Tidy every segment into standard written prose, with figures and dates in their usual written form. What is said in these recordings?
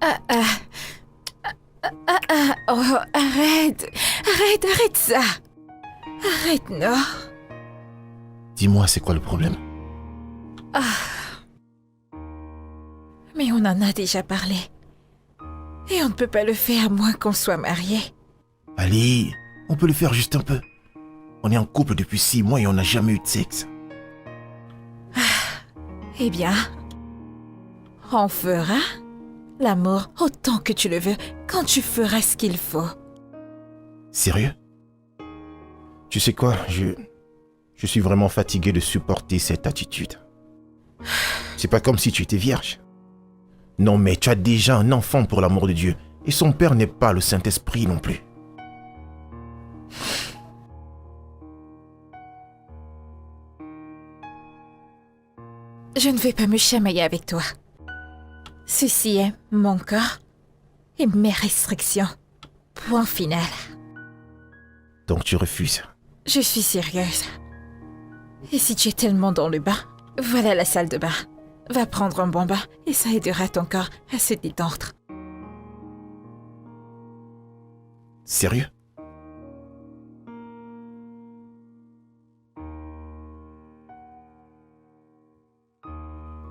Ah, ah, oh, arrête ça. Arrête, non. Dis-moi, c'est quoi le problème? Mais on en a déjà parlé. Et on ne peut pas le faire à moins qu'on soit mariés. Allez, on peut le faire juste un peu. On est en couple depuis 6 mois et on n'a jamais eu de sexe. Eh bien, on fera l'amour autant que tu le veux, quand tu feras ce qu'il faut. Sérieux? Tu sais quoi, je suis vraiment fatigué de supporter cette attitude. C'est pas comme si tu étais vierge. Non mais tu as déjà un enfant pour l'amour de Dieu. Et son père n'est pas le Saint-Esprit non plus. Je ne vais pas me chamailler avec toi. Ceci est mon corps et mes restrictions. Point final. Donc tu refuses. Je suis sérieuse. Et si tu es tellement dans le bain, voilà la salle de bain. Va prendre un bon bain et ça aidera ton corps à se détendre. Sérieux?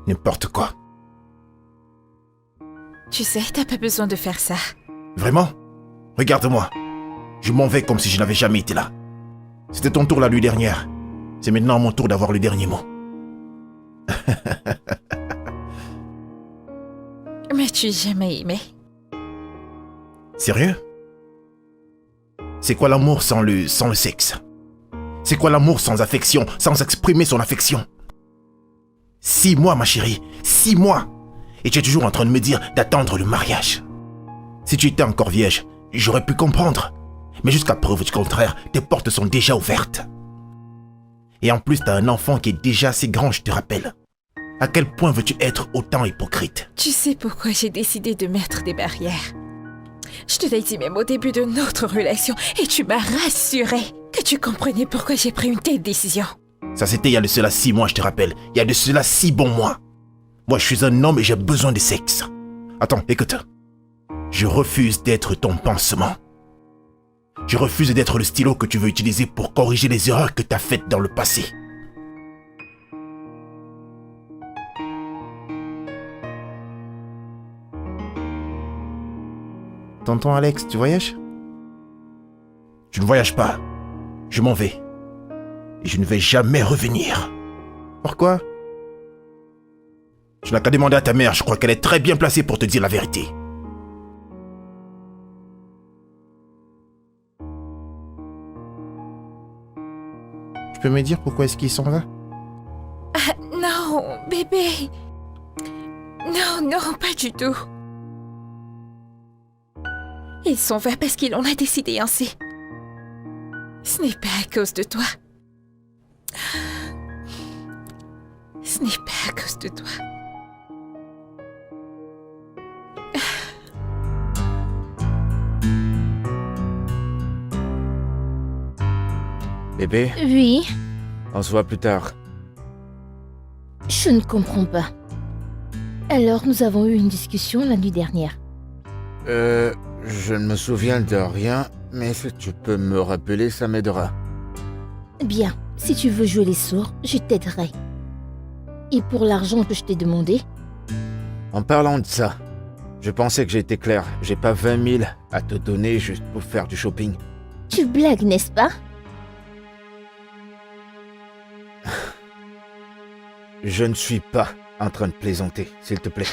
N'importe quoi. Tu sais, t'as pas besoin de faire ça. Vraiment? Regarde-moi. Je m'en vais comme si je n'avais jamais été là. C'était ton tour la nuit dernière. C'est maintenant mon tour d'avoir le dernier mot. M'as-tu jamais aimé? Sérieux? C'est quoi l'amour sans le sexe? C'est quoi l'amour sans affection, sans exprimer son affection? 6 mois, ma chérie, 6 mois. Et tu es toujours en train de me dire d'attendre le mariage. Si tu étais encore vierge, j'aurais pu comprendre. Mais jusqu'à preuve du contraire, tes portes sont déjà ouvertes. Et en plus, t'as un enfant qui est déjà assez grand, je te rappelle. À quel point veux-tu être autant hypocrite? Tu sais pourquoi j'ai décidé de mettre des barrières. Je te l'ai dit même au début de notre relation et tu m'as rassuré que tu comprenais pourquoi j'ai pris une telle décision. Ça c'était il y a de cela 6 mois, je te rappelle. Il y a de cela 6 bons mois. Moi, je suis un homme et j'ai besoin de sexe. Attends, écoute. Je refuse d'être ton pansement. Je refuse d'être le stylo que tu veux utiliser pour corriger les erreurs que tu as faites dans le passé. Tonton Alex, tu voyages? Je ne voyage pas. Je m'en vais. Et je ne vais jamais revenir. Pourquoi? Tu n'as qu'à demander à ta mère, je crois qu'elle est très bien placée pour te dire la vérité. Tu peux me dire pourquoi est-ce qu'il s'en va? Ah, non, bébé. Non, pas du tout. Il s'en va parce qu'il en a décidé ainsi. Ce n'est pas à cause de toi. Ce n'est pas à cause de toi. Bébé, Oui, on se voit plus tard. je ne comprends pas. Alors, nous avons eu une discussion la nuit dernière. Je ne me souviens de rien, mais si tu peux me rappeler, ça m'aidera. Bien, si tu veux jouer les sourds, je t'aiderai. Et pour l'argent que je t'ai demandé, En parlant de ça, je pensais que j'étais clair. J'ai pas 20 000 à te donner juste pour faire du shopping. tu blagues, n'est-ce pas? Je ne suis pas en train de plaisanter, s'il te plaît.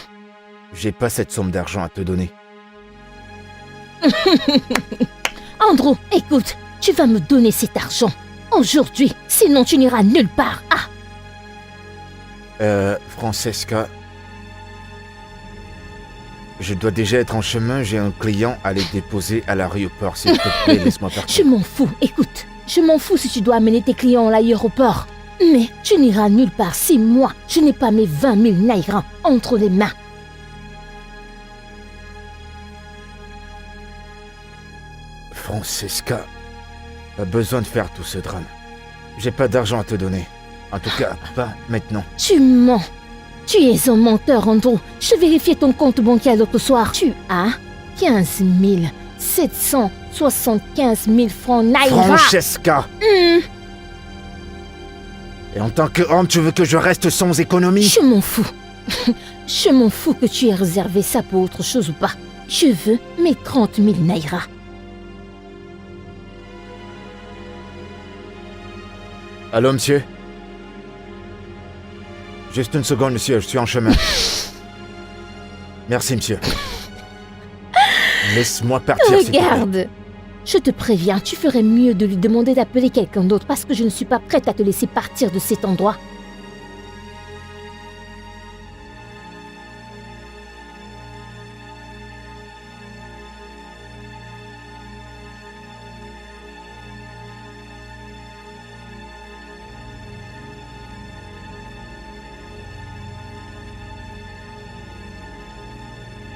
J'ai pas cette somme d'argent à te donner. Andrew, écoute, tu vas me donner cet argent. Aujourd'hui, sinon tu n'iras nulle part. Ah, Francesca... Je dois déjà être en chemin, j'ai un client à les déposer à l'aéroport. S'il te plaît, laisse-moi je partir. m'en fous, écoute. Je m'en fous si tu dois amener tes clients à l'aéroport. Mais tu n'iras nulle part si moi, je n'ai pas mes 20 000 naira entre les mains. Francesca, pas besoin de faire tout ce drame. J'ai pas d'argent à te donner. En tout cas, pas maintenant. Tu mens. Tu es un menteur, Andrew. Je vérifiais ton compte bancaire l'autre soir. Tu as 15 775 000 francs Naira. Francesca! Et en tant que homme, tu veux que je reste sans économie? Je m'en fous. Je m'en fous que tu aies réservé ça pour autre chose ou pas. Je veux mes 30 000 Naira. Allô, monsieur? Juste une seconde, monsieur, je suis en chemin. Merci, monsieur. Laisse-moi partir, s'il te plaît. Regarde. Je te préviens, tu ferais mieux de lui demander d'appeler quelqu'un d'autre parce que je ne suis pas prête à te laisser partir de cet endroit.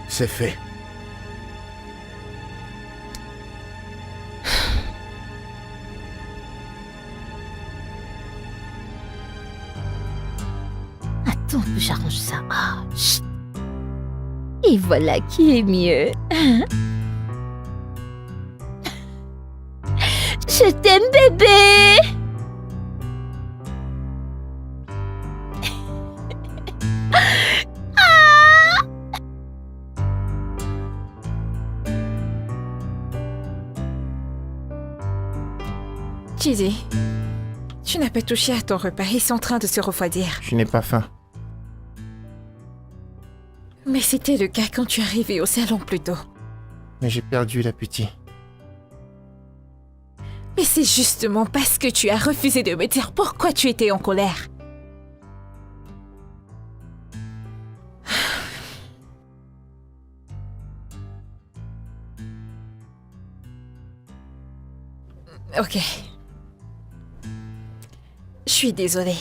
C'est fait. Attends que j'arrange ça. Ah, chut. Et voilà qui est mieux. Je t'aime, bébé. Chidi, tu n'as pas touché à ton repas, ils sont en train de se refroidir. Je n'ai pas faim. Mais c'était le cas quand tu es arrivé au salon plus tôt. Mais j'ai perdu l'appétit. Mais c'est justement parce que tu as refusé de me dire pourquoi tu étais en colère. Ok. Je suis désolée.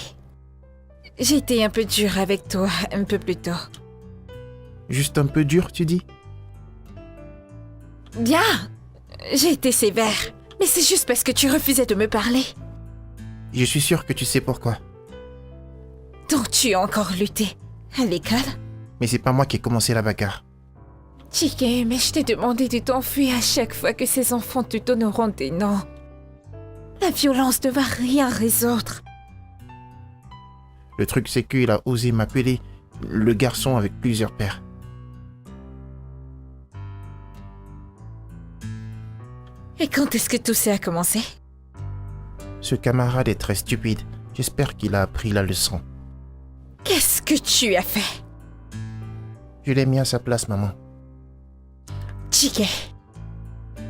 J'ai été un peu dure avec toi un peu plus tôt. Juste un peu dur, tu dis? Bien, j'ai été sévère. Mais c'est juste parce que tu refusais de me parler. Je suis sûr que tu sais pourquoi. Donc tu as encore lutté à l'école? Mais c'est pas moi qui ai commencé la bagarre. Chike, mais je t'ai demandé de t'enfuir à chaque fois que ces enfants te donneront des noms. La violence ne va rien résoudre. Le truc, c'est qu'il a osé m'appeler le garçon avec plusieurs pères. Et quand est-ce que tout ça a commencé? Ce camarade est très stupide. J'espère qu'il a appris la leçon. Qu'est-ce que tu as fait? Je l'ai mis à sa place, maman. Chike,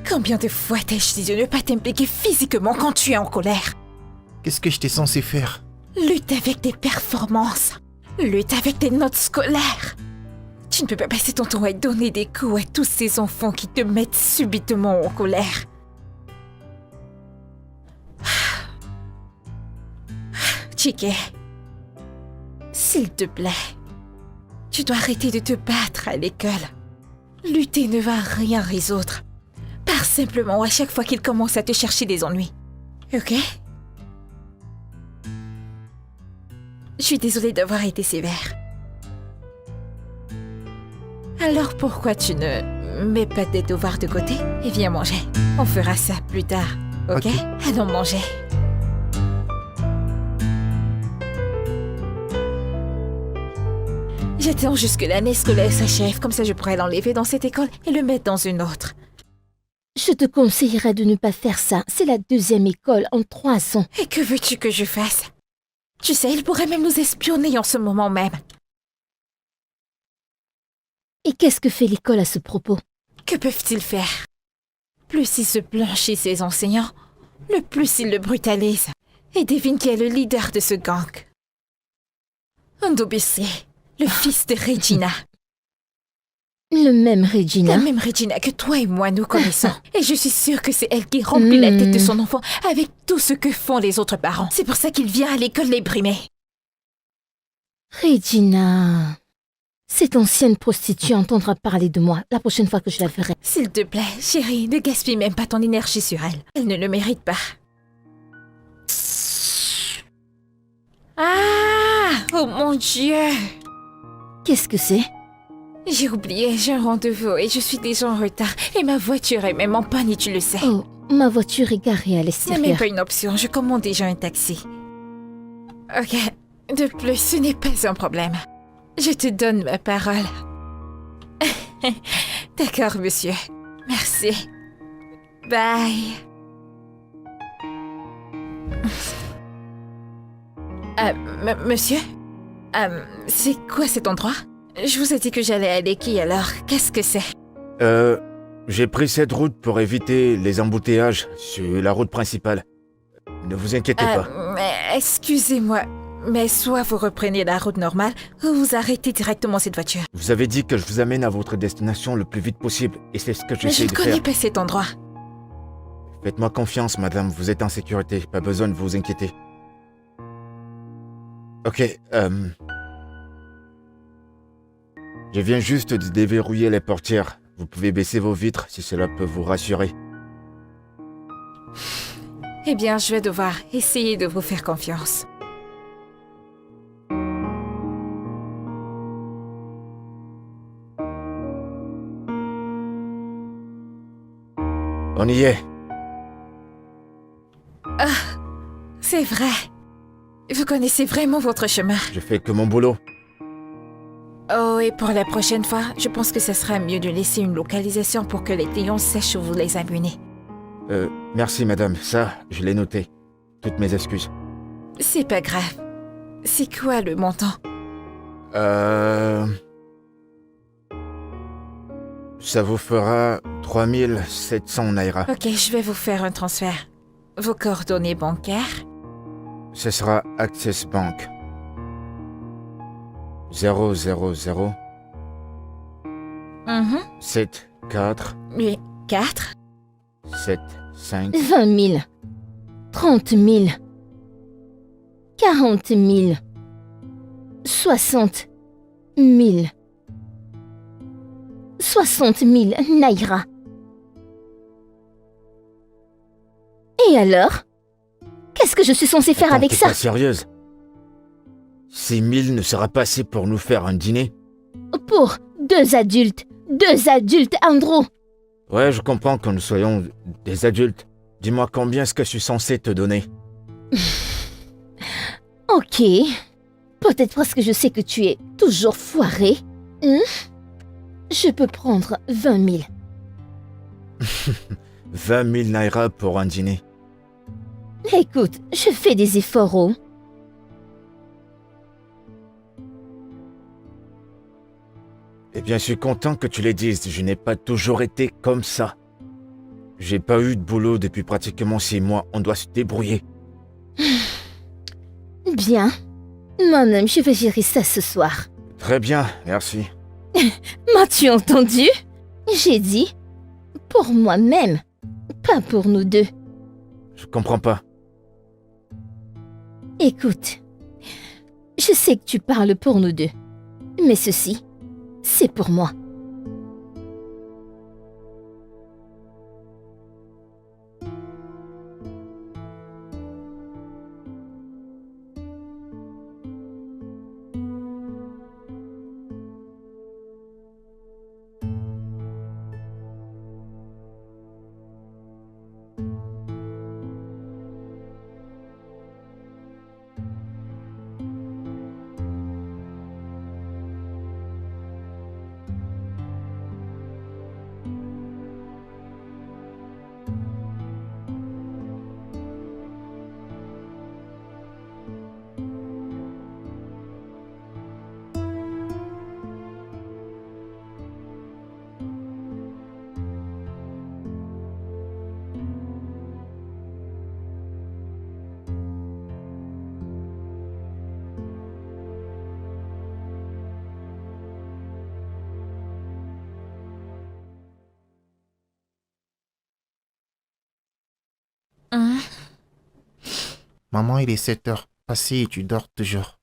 combien de fois t'ai-je dit de ne pas t'impliquer physiquement quand tu es en colère? Qu'est-ce que j'étais censé faire? Lutte avec tes performances. Lutte avec tes notes scolaires. Tu ne peux pas passer ton temps à donner des coups à tous ces enfants qui te mettent subitement en colère. Chike, s'il te plaît, tu dois arrêter de te battre à l'école. Lutter ne va rien résoudre. Pars simplement à chaque fois qu'il commence à te chercher des ennuis. Ok? Je suis désolée d'avoir été sévère. Alors pourquoi tu ne mets pas tes devoirs de côté et viens manger? On fera ça plus tard, ok? Allons manger. J'attends jusque l'année scolaire s'achève, comme ça je pourrai l'enlever dans cette école et le mettre dans une autre. Je te conseillerais de ne pas faire ça. C'est la deuxième école en 3 ans. Et que veux-tu que je fasse? Tu sais, il pourrait même nous espionner en ce moment même. Et qu'est-ce que fait l'école à ce propos? Que peuvent-ils faire? Plus ils se blanchissent ses enseignants, le plus ils le brutalisent. Et devine qui est le leader de ce gang. Ndobisi, le fils de Regina. Le même Regina. La même Regina que toi et moi nous connaissons. Et je suis sûre que c'est elle qui remplit la tête de son enfant avec tout ce que font les autres parents. C'est pour ça qu'il vient à l'école les brimer. Regina. Cette ancienne prostituée entendra parler de moi la prochaine fois que je la verrai. S'il te plaît, chérie, ne gaspille même pas ton énergie sur elle. Elle ne le mérite pas. Ah! Oh mon Dieu! Qu'est-ce que c'est? J'ai oublié, j'ai un rendez-vous et je suis déjà en retard. Et ma voiture est même en panne et tu le sais. Oh, ma voiture est garée à Ce n'est même l'extérieur. pas une option, je commande déjà un taxi. Ok, de plus, ce n'est pas un problème. Je te donne ma parole. D'accord, monsieur. Merci. Bye. Monsieur? C'est quoi cet endroit? Je vous ai dit que j'allais à Lekki, alors qu'est-ce que c'est? J'ai pris cette route pour éviter les embouteillages sur la route principale. Ne vous inquiétez pas. Excusez-moi, mais soit vous reprenez la route normale, ou vous arrêtez directement cette voiture. Vous avez dit que je vous amène à votre destination le plus vite possible, et c'est ce que Mais je j'essaie ne de connais faire. pas cet endroit. Faites-moi confiance, madame, vous êtes en sécurité, pas besoin de vous inquiéter. Ok, je viens juste de déverrouiller les portières. Vous pouvez baisser vos vitres si cela peut vous rassurer. Eh bien, je vais devoir essayer de vous faire confiance. On y est. C'est vrai. Vous connaissez vraiment votre chemin. Je fais que mon boulot. Oh, et pour la prochaine fois, je pense que ce sera mieux de laisser une localisation pour que les clients sachent où vous les amenez. Merci madame, ça, je l'ai noté. Toutes mes excuses. C'est pas grave. C'est quoi le montant? Ça vous fera 3700 naira. Ok, je vais vous faire un transfert. Vos coordonnées bancaires? Ce sera Access Bank. 000 7 4 Oui, 4? 7 5 20 000. 30 000. 40 000. 60 000. 60 000 naira. Et alors? Qu'est-ce que je suis censée faire Attends, avec t'es ça? pas sérieuse? 6 000 ne sera pas assez pour nous faire un dîner? Pour 2 adultes. 2 adultes, Andrew. Ouais, je comprends que nous soyons des adultes. Dis-moi combien est-ce que je suis censé te donner? Ok. Peut-être parce que je sais que tu es toujours foiré. Je peux prendre 20 000. 20 000 naira pour un dîner. Écoute, je fais des efforts, oh. Eh bien, je suis content que tu les dises. Je n'ai pas toujours été comme ça. J'ai pas eu de boulot depuis pratiquement 6 mois. On doit se débrouiller. Bien. Moi-même, je vais gérer ça ce soir. Très bien, merci. M'as-tu entendu? J'ai dit pour moi-même, pas pour nous deux. Je comprends pas. Écoute, je sais que tu parles pour nous deux, mais ceci, c'est pour moi. Maman, il est 7 heures passées et tu dors toujours.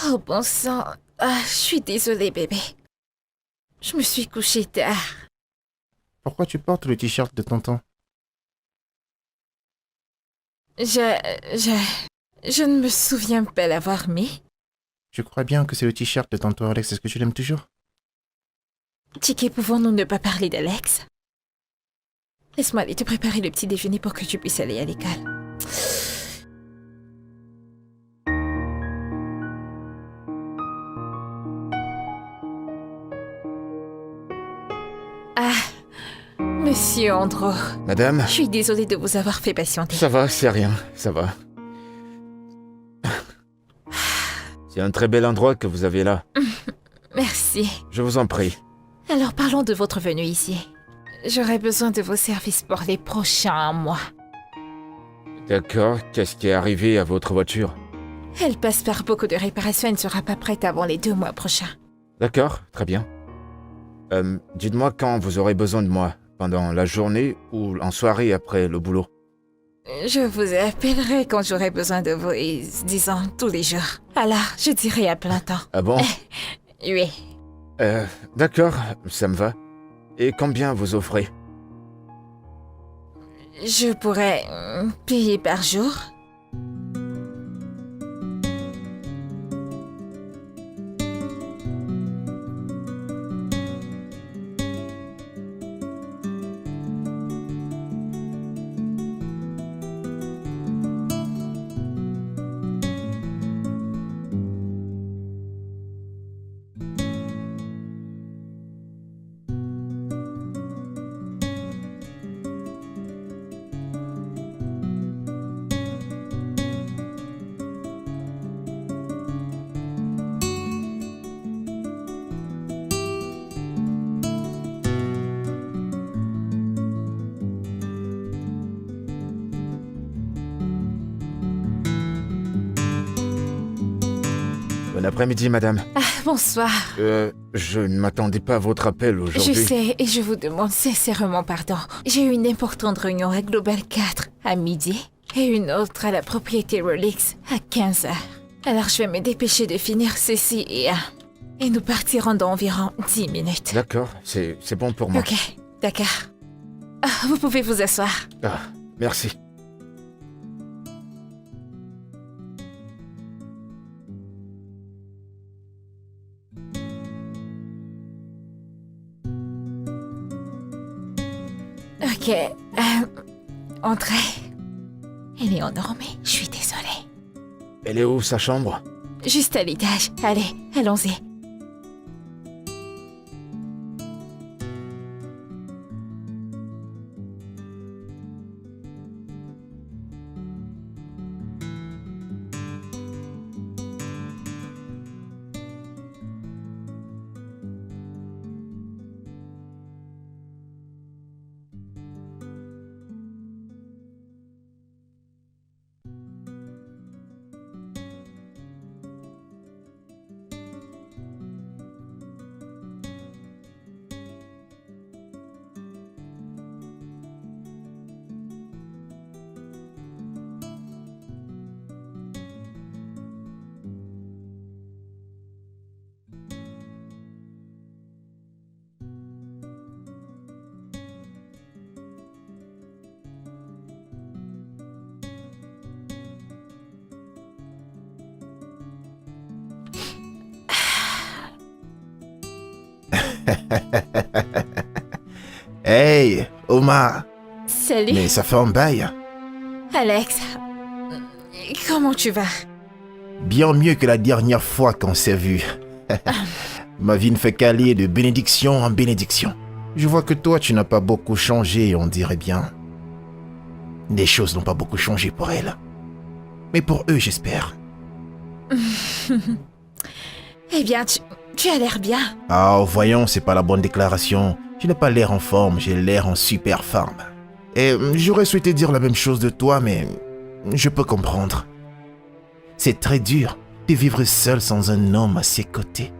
Oh, bon sang. Ah, je suis désolée, bébé. Je me suis couchée tard. Pourquoi tu portes le t-shirt de tonton? Je ne me souviens pas l'avoir mis. Je crois bien que c'est le t-shirt de tantôt Alex. Est-ce que tu l'aimes toujours? Chike, pouvons-nous ne pas parler d'Alex? Laisse-moi aller te préparer le petit déjeuner pour que tu puisses aller à l'école. Ah, Monsieur Andro, Madame, je suis désolée de vous avoir fait patienter. ça va, c'est rien, ça va. C'est un très bel endroit que vous avez là. Merci. Je vous en prie. Alors parlons de votre venue ici. J'aurai besoin de vos services pour les prochains mois. D'accord, qu'est-ce qui est arrivé à votre voiture? Elle passe par beaucoup de réparations et ne sera pas prête avant les 2 mois prochains. D'accord, très bien. Dites-moi quand vous aurez besoin de moi, pendant la journée ou en soirée après le boulot. Je vous appellerai quand j'aurai besoin de vous, et disons tous les jours. Alors, je dirai à plein temps. Ah bon? Oui. D'accord, ça me va. Et combien vous offrez? Je pourrais payer par jour. Bon après-midi, madame. Ah, bonsoir. Je ne m'attendais pas à votre appel aujourd'hui. Je sais, et je vous demande sincèrement pardon. J'ai eu une importante réunion à Global 4 à midi et une autre à la propriété Rolex à 15h. Alors je vais me dépêcher de finir ceci et nous partirons dans environ 10 minutes. D'accord, c'est bon pour moi. Ok, d'accord. Ah, vous pouvez vous asseoir. Ah, merci. Ok, entrez. Elle est endormie, je suis désolée. Elle est où, sa chambre? Juste à l'étage. Allez, allons-y. Hey, Omar. Salut. Mais ça fait un bail. Alex, comment tu vas? Bien mieux que la dernière fois qu'on s'est vu. Ma vie ne fait qu'aller de bénédiction en bénédiction. Je vois que toi, tu n'as pas beaucoup changé, on dirait bien. Les choses n'ont pas beaucoup changé pour elle. Mais pour eux, j'espère. Eh bien, tu as l'air bien. Ah, voyons, c'est pas la bonne déclaration. Je n'ai pas l'air en forme, j'ai l'air en super forme. Et j'aurais souhaité dire la même chose de toi, mais je peux comprendre. C'est très dur de vivre seul sans un homme à ses côtés.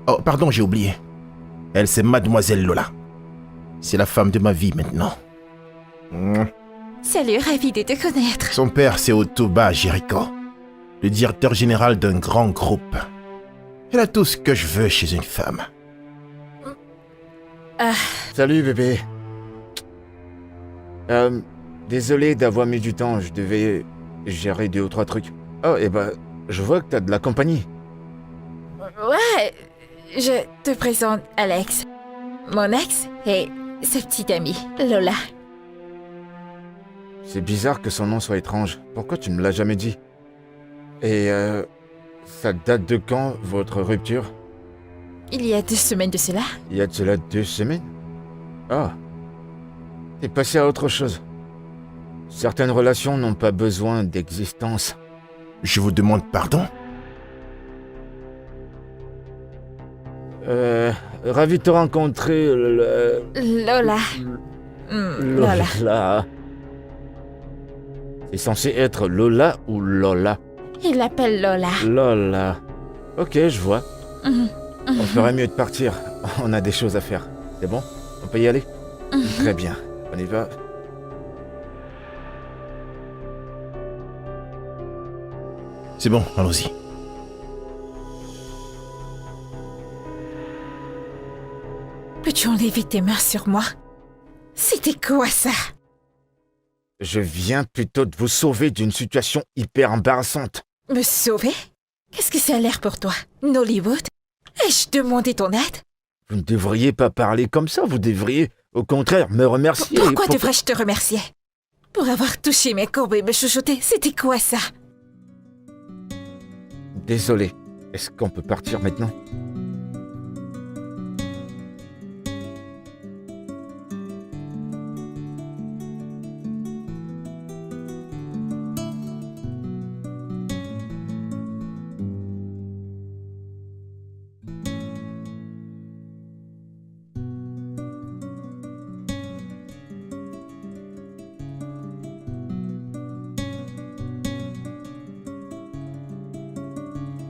Oh, pardon, j'ai oublié. Elle, c'est Mademoiselle Lola. C'est la femme de ma vie maintenant. Salut, ravi de te connaître. Son père, c'est Otoba Jericho, le directeur général d'un grand groupe. Elle a tout ce que je veux chez une femme. Salut, bébé. Désolé d'avoir mis du temps, je devais gérer 2 ou 3 trucs. Oh, et bah, je vois que t'as de la compagnie. Ouais, je te présente Alex, mon ex et sa petite amie, Lola. C'est bizarre que son nom soit étrange. Pourquoi tu ne me l'as jamais dit? Et ça date de quand, votre rupture? Il y a 2 semaines de cela. Il y a de cela 2 semaines? Ah. T'es passé à autre chose. Certaines relations n'ont pas besoin d'existence. Je vous demande pardon? Ravi de te rencontrer, Lola. Lola. Lola. C'est censé être Lola ou Lola? Il l'appelle Lola. Lola. Ok, je vois. Mhm. On ferait mieux de partir. On a des choses à faire. C'est bon? On peut y aller? Très bien. On y va. C'est bon, allons-y. Peux-tu enlever tes mains sur moi? C'était quoi ça? Je viens plutôt de vous sauver d'une situation hyper embarrassante. Me sauver? Qu'est-ce que ça a l'air pour toi? Nollywood? Ai-je demandé ton aide? Vous ne devriez pas parler comme ça, vous devriez, au contraire, me remercier. Pourquoi devrais-je te remercier? Pour avoir touché mes courbes et me chuchoter, c'était quoi ça? Désolé. Est-ce qu'on peut partir maintenant?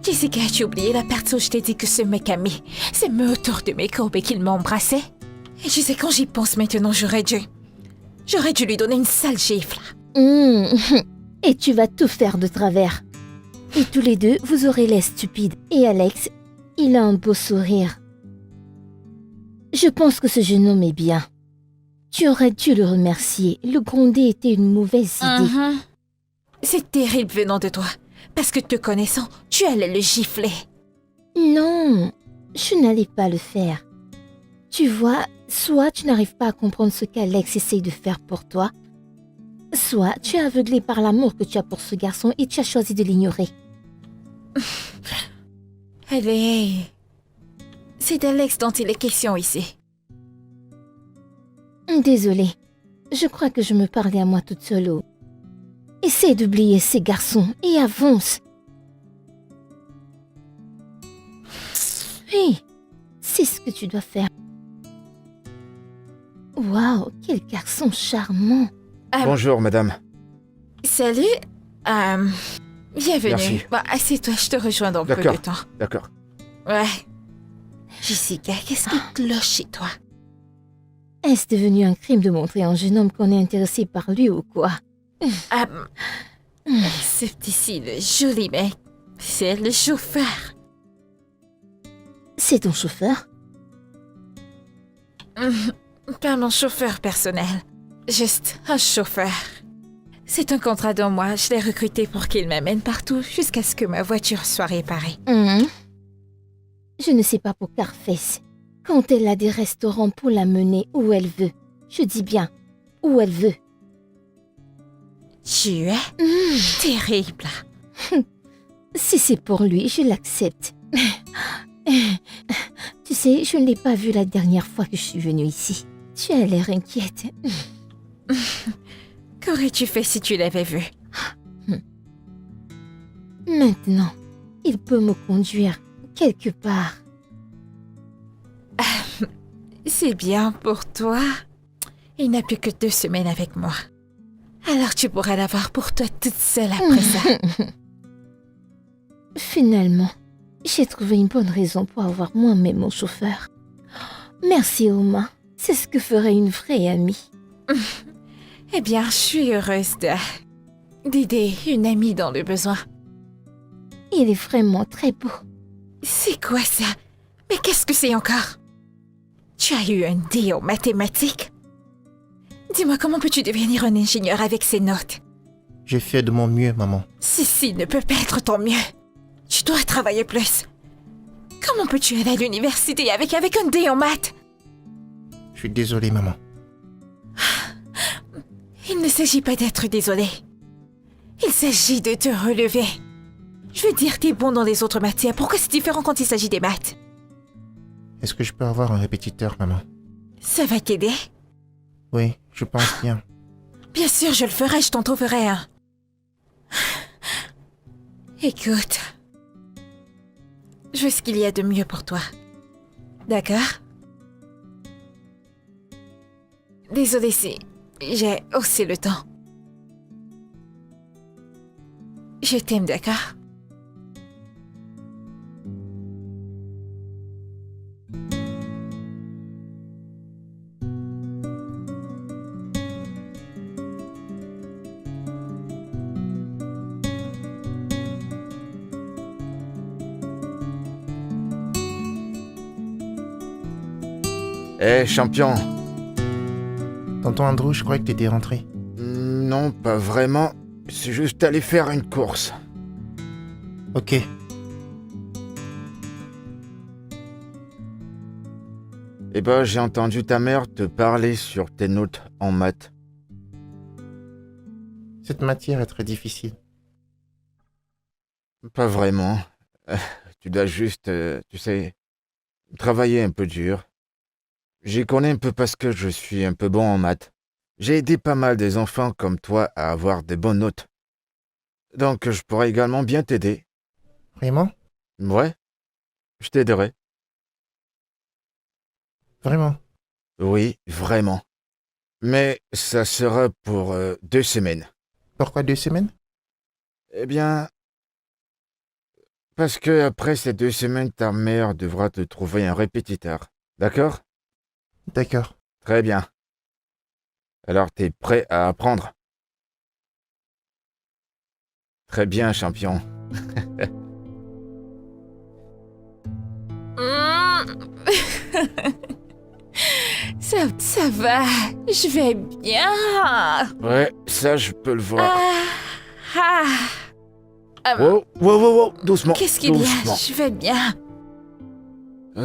Jessica, as-tu oublié la partie où je t'ai dit que ce mec a mis ses mains autour de mes courbes et qu'il m'embrassait? Et tu sais, quand j'y pense maintenant, j'aurais dû lui donner une sale gifle. Et tu vas tout faire de travers. Et tous les deux, vous aurez l'air stupide. Et Alex, il a un beau sourire. Je pense que ce jeune homme est bien. Tu aurais dû le remercier. Le gronder était une mauvaise idée. C'est terrible venant de toi. Parce que te connaissant, tu allais le gifler. Non, je n'allais pas le faire. Tu vois, soit tu n'arrives pas à comprendre ce qu'Alex essaye de faire pour toi, soit tu es aveuglé par l'amour que tu as pour ce garçon et tu as choisi de l'ignorer. Allez, c'est d'Alex dont il est question ici. Désolée, je crois que je me parlais à moi toute seule. Essaie d'oublier ces garçons et avance. Oui, c'est ce que tu dois faire. Waouh, quel garçon charmant. Bonjour, madame. Salut, bienvenue. Merci. Bon, assieds-toi, je te rejoins dans peu de D'accord. temps. D'accord. Ouais. Jessica, qu'est-ce qui cloche chez toi? Est-ce devenu un crime de montrer à un jeune homme qu'on est intéressé par lui ou quoi? Ce petit-ci, le joli mec, c'est le chauffeur. C'est ton chauffeur? Pas mon chauffeur personnel, juste un chauffeur. C'est un contrat d'un mois, je l'ai recruté pour qu'il m'amène partout jusqu'à ce que ma voiture soit réparée. Je ne sais pas pour Carface. Quand elle a des restaurants pour la mener où elle veut. Je dis bien, où elle veut. Tu es terrible. Si c'est pour lui, je l'accepte. Tu sais, je ne l'ai pas vu la dernière fois que je suis venue ici. Tu as l'air inquiète. Qu'aurais-tu fait si tu l'avais vu? Maintenant, il peut me conduire quelque part. C'est bien pour toi. Il n'a plus que 2 semaines avec moi. Alors tu pourras l'avoir pour toi toute seule après ça. Finalement, j'ai trouvé une bonne raison pour avoir moi-même mon chauffeur. Merci, Oma. C'est ce que ferait une vraie amie. Eh bien, je suis heureuse d'aider une amie dans le besoin. Il est vraiment très beau. C'est quoi ça? Mais qu'est-ce que c'est encore? Tu as eu un D en mathématiques? Dis-moi, comment peux-tu devenir un ingénieur avec ces notes? J'ai fait de mon mieux, maman. Ceci ne peut pas être ton mieux. Tu dois travailler plus. Comment peux-tu aller à l'université avec un D en maths? Je suis désolé, maman. Il ne s'agit pas d'être désolé. Il s'agit de te relever. Je veux dire, t'es bon dans les autres matières. Pourquoi c'est différent quand il s'agit des maths? Est-ce que je peux avoir un répétiteur, maman? Ça va t'aider? Oui, je pense bien. Bien sûr, je le ferai, je t'en trouverai un. Écoute, je veux ce qu'il y a de mieux pour toi. D'accord? Désolée si j'ai aussi le temps. Je t'aime, d'accord? Hé, champion. Tonton Andrew, je croyais que t'étais rentré. Non, pas vraiment. C'est juste aller faire une course. Ok. Eh ben, j'ai entendu ta mère te parler sur tes notes en maths. Cette matière est très difficile. Pas vraiment. Tu dois juste, tu sais, travailler un peu dur. J'y connais un peu parce que je suis un peu bon en maths. J'ai aidé pas mal des enfants comme toi à avoir des bonnes notes. Donc je pourrais également bien t'aider. Vraiment? Ouais, je t'aiderai. Vraiment? Oui, vraiment. Mais ça sera pour 2 semaines. Pourquoi 2 semaines? Eh bien, parce que après ces 2 semaines, ta mère devra te trouver un répétiteur. D'accord? D'accord. Très bien. Alors t'es prêt à apprendre? Très bien, champion. Ça va, je vais bien. Ouais, ça je peux le voir. Ah. Wow, wow, wow, wow, doucement. Qu'est-ce qu'il y a? Doucement. Je vais bien.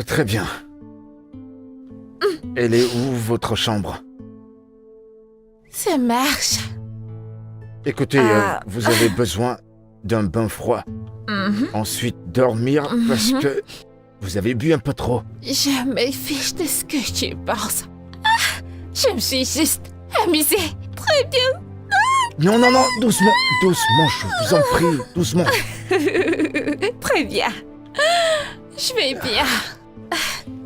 Très bien. Elle est où votre chambre? Ça marche. Écoutez, Ah. vous avez besoin d'un bain froid. Mhm. Ensuite dormir parce que vous avez bu un peu trop. Je me fiche de ce que tu penses. Ah, je me suis juste amusée. Très bien. Non, non, non, doucement, doucement, je vous en prie, doucement. Très bien. Je vais bien.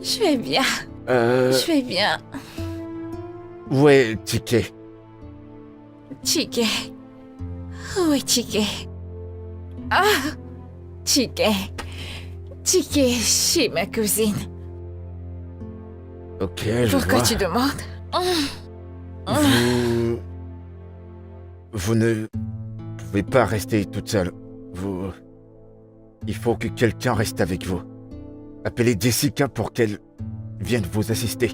Je vais bien. Je vais bien. Où est le ticket? Chiquet. Où est Chiquet? Ah, Chiquet. Chiquet chez ma cousine. Ok, je Pourquoi vois. tu demandes? Vous ne pouvez pas rester toute seule. Il faut que quelqu'un reste avec vous. Appelez Jessica pour qu'elle vienne vous assister.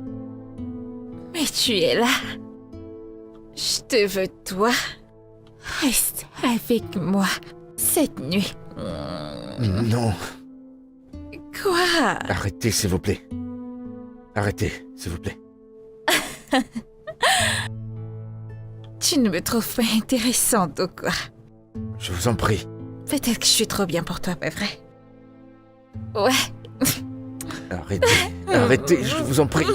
Mais tu es là. Je te veux, toi. Reste avec moi cette nuit. Non, Quoi? arrêtez s'il vous plaît. Arrêtez, s'il vous plaît. Tu ne me trouves pas intéressante ou quoi? Je vous en prie. Peut-être que je suis trop bien pour toi, pas vrai? Ouais. Arrêtez, arrêtez, je vous en prie.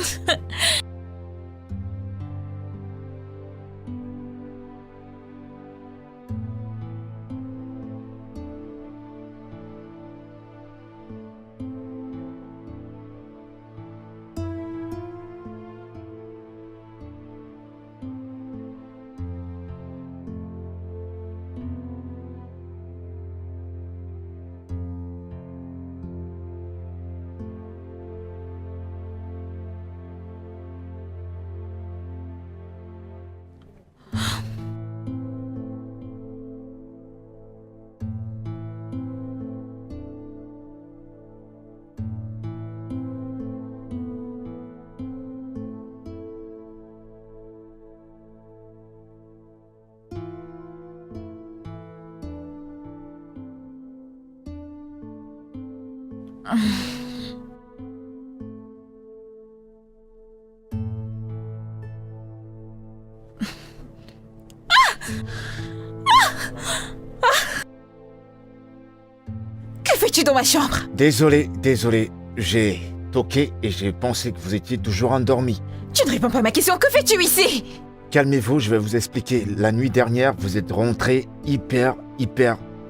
Que fais-tu dans ma chambre? Désolé. J'ai toqué et j'ai pensé que vous étiez toujours endormi. Tu ne réponds pas à ma question, que fais-tu ici? Calmez-vous, je vais vous expliquer. La nuit dernière, vous êtes rentré hyper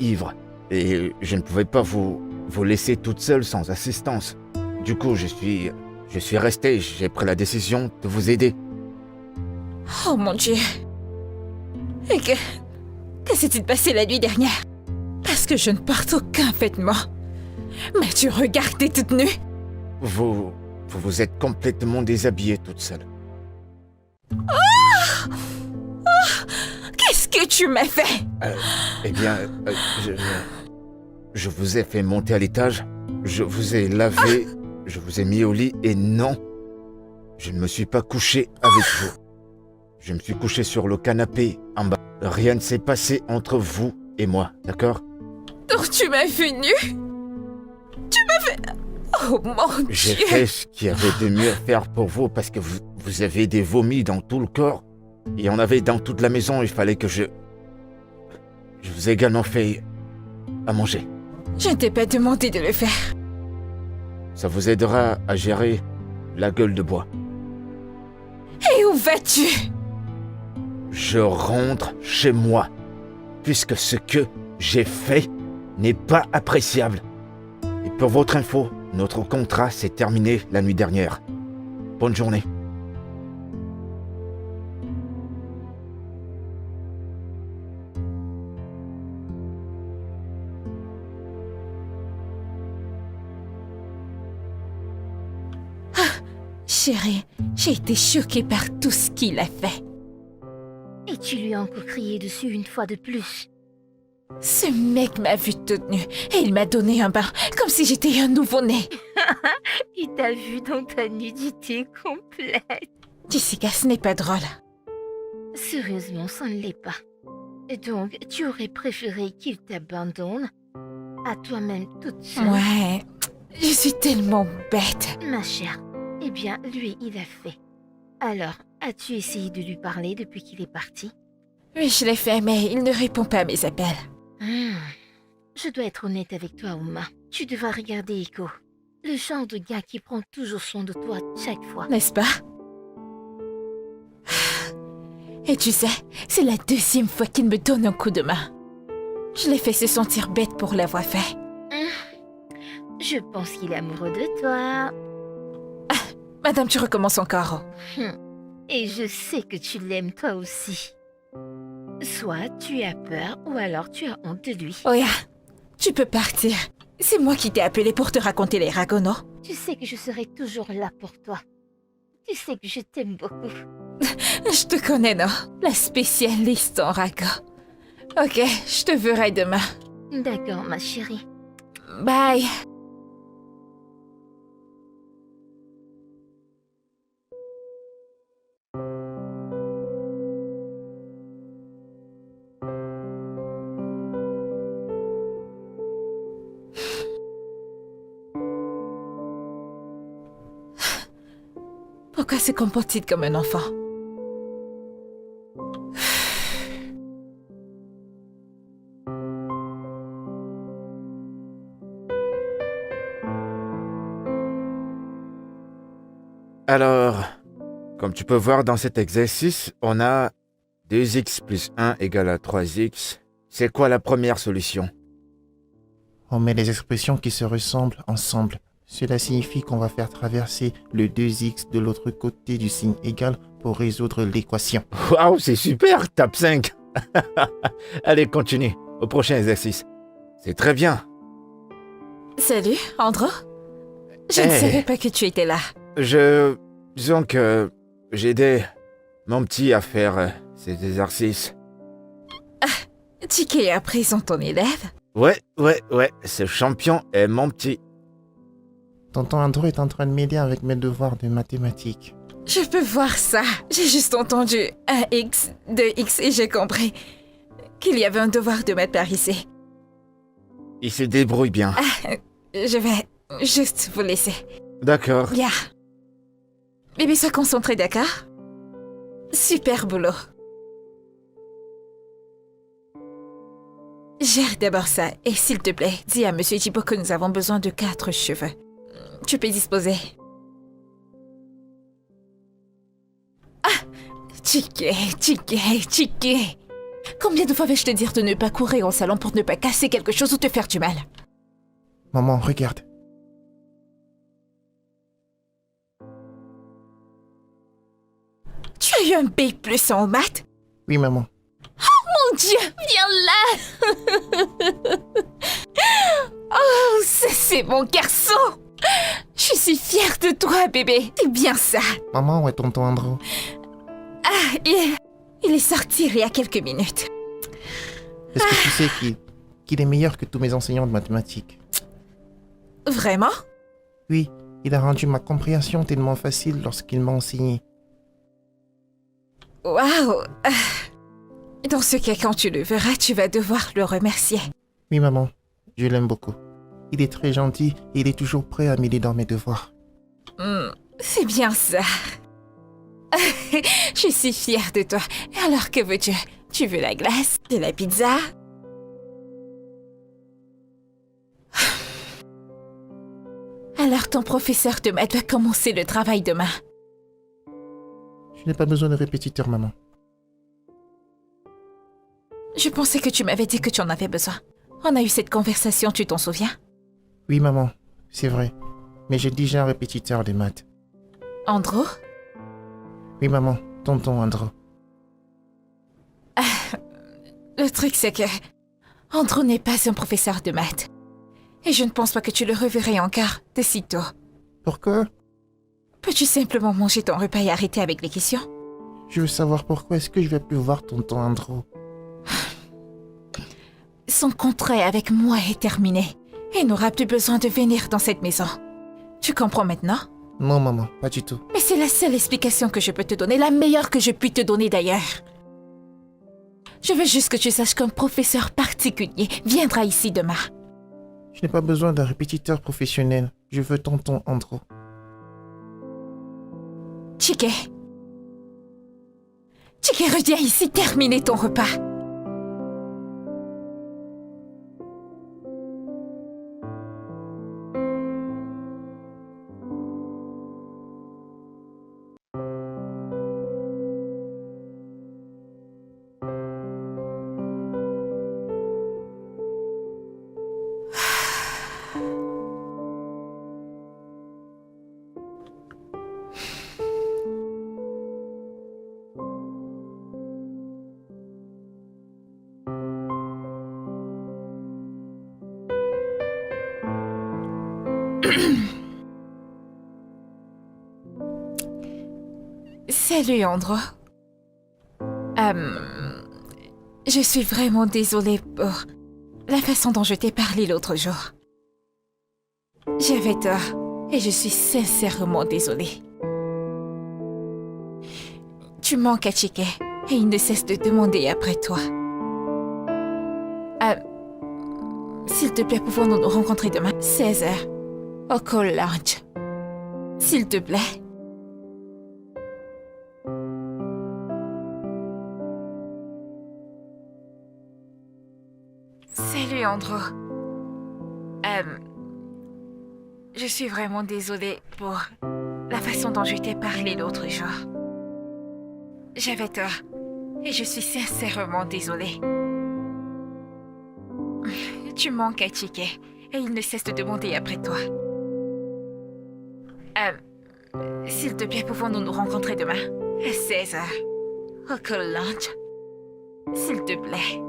ivre. Et je ne pouvais pas vous laisser toute seule sans assistance. Du coup, je suis resté. J'ai pris la décision de vous aider. Oh mon Dieu. Et que s'est-il passé la nuit dernière? Parce que je ne porte aucun vêtement. Mais tu regardais toute nue. Vous vous êtes complètement déshabillée toute seule. Qu'est-ce que tu m'as fait? Eh bien, je vous ai fait monter à l'étage. Je vous ai lavé. Je vous ai mis au lit. Et non, je ne me suis pas couché avec vous. Je me suis couché sur le canapé en bas. Rien ne s'est passé entre vous et moi, d'accord? Donc tu m'as vu nue? Tu m'as fait... Oh mon Dieu. J'ai fait ce qu'il y avait de mieux à faire pour vous parce que vous avez des vomis dans tout le corps. Et on avait dans toute la maison, il fallait que je vous ai également fait à manger. Je ne t'ai pas demandé de le faire. Ça vous aidera à gérer la gueule de bois. Et où vas-tu? Je rentre chez moi, puisque ce que j'ai fait n'est pas appréciable. Et pour votre info, notre contrat s'est terminé la nuit dernière. Bonne journée. Chérie, j'ai été choquée par tout ce qu'il a fait. Et tu lui as encore crié dessus une fois de plus. Ce mec m'a vue toute nue et il m'a donné un bain comme si j'étais un nouveau-né. Il t'a vu dans ta nudité complète. Jessica, ce n'est pas drôle. Sérieusement, ça ne l'est pas. Et donc, tu aurais préféré qu'il t'abandonne à toi-même toute seule. Ouais, je suis tellement bête. Ma chère, eh bien, lui, il a fait. Alors, as-tu essayé de lui parler depuis qu'il est parti? Oui, je l'ai fait, mais il ne répond pas à mes appels. Je dois être honnête avec toi, Uma. Tu devras regarder Echo. Le genre de gars qui prend toujours soin de toi chaque fois. N'est-ce pas? Et tu sais, c'est la deuxième fois qu'il me donne un coup de main. Je l'ai fait se sentir bête pour l'avoir fait. Je pense qu'il est amoureux de toi. Madame, tu recommences encore. Et je sais que tu l'aimes toi aussi. Soit tu as peur ou alors tu as honte de lui. Oya, tu peux partir. C'est moi qui t'ai appelé pour te raconter les ragots. Tu sais que je serai toujours là pour toi. Tu sais que je t'aime beaucoup. Je te connais, non? La spécialiste en ragots. Ok, je te verrai demain. D'accord, ma chérie. Bye. Pourquoi se comporte-t-il comme un enfant? Alors, comme tu peux voir dans cet exercice, on a 2x plus 1 égale à 3x. C'est quoi la première solution? On met les expressions qui se ressemblent ensemble. Cela signifie qu'on va faire traverser le 2x de l'autre côté du signe égal pour résoudre l'équation. Waouh, c'est super, tape 5. Allez, continue, au prochain exercice. C'est très bien. Salut, Andrew. Je ne Hey. savais pas que tu étais là. Disons que j'aidais mon petit à faire ses exercices. Tiki est à présent ton élève. Ouais, ce champion est mon petit. Tonton Andrew est en train de m'aider avec mes devoirs de mathématiques. Je peux voir ça. J'ai juste entendu 1x, 2x et j'ai compris qu'il y avait un devoir de maths par ici. Il se débrouille bien. Je vais juste vous laisser. D'accord. Bien. Bébé, sois concentré, d'accord? Super boulot. Gère d'abord ça, et s'il te plaît, dis à Monsieur Jibo que nous avons besoin de 4 cheveux. Tu peux disposer. Ah! Chiqué. Combien de fois vais-je te dire de ne pas courir au salon pour ne pas casser quelque chose ou te faire du mal? Maman, regarde. Tu as eu un B+ en maths? Oui, maman. Mon Dieu, viens là! Oh, ça c'est mon garçon! Je suis fière de toi, bébé. C'est bien ça. Maman, où est tonton Andrew? Ah, il est sorti il y a quelques minutes. Est-ce que tu sais qu'il est meilleur que tous mes enseignants de mathématiques? Vraiment? Oui, il a rendu ma compréhension tellement facile lorsqu'il m'a enseigné. Waouh! Dans ce cas, quand tu le verras, tu vas devoir le remercier. Oui, maman, je l'aime beaucoup. Il est très gentil et il est toujours prêt à m'aider dans mes devoirs. C'est bien ça. Je suis fière de toi. Alors que veux-tu? Tu veux la glace? De la pizza? Alors ton professeur de maths doit commencer le travail demain. Je n'ai pas besoin de répétiteur, maman. Je pensais que tu m'avais dit que tu en avais besoin. On a eu cette conversation, tu t'en souviens? Oui, maman, c'est vrai. Mais j'ai déjà un répétiteur de maths. Andrew? Oui, maman, tonton Andrew. Le truc, c'est que Andrew n'est pas un professeur de maths. Et je ne pense pas que tu le reverrai encore de sitôt. Pourquoi? Peux-tu simplement manger ton repas et arrêter avec les questions? Je veux savoir pourquoi est-ce que je vais plus voir tonton Andrew. Son contrat avec moi est terminé. Il n'aura plus besoin de venir dans cette maison. Tu comprends maintenant? Non, maman, pas du tout. Mais c'est la seule explication que je peux te donner, la meilleure que je puis te donner d'ailleurs. Je veux juste que tu saches qu'un professeur particulier viendra ici demain. Je n'ai pas besoin d'un répétiteur professionnel. Je veux tonton Andrew. Chike, reviens ici terminer ton repas. Salut Andrew. Je suis vraiment désolée pour la façon dont je t'ai parlé l'autre jour. J'avais tort et je suis sincèrement désolée. Tu manques à Chike et il ne cesse de demander après toi. S'il te plaît, pouvons-nous nous rencontrer demain, 16h, au Call Lounge. S'il te plaît. Salut Andrew. Je suis vraiment désolée pour la façon dont je t'ai parlé l'autre jour. J'avais tort et je suis sincèrement désolée. Tu manques à Chike et il ne cesse de demander après toi. S'il te plaît, pouvons-nous nous rencontrer demain à 16h au Call Lounge? S'il te plaît.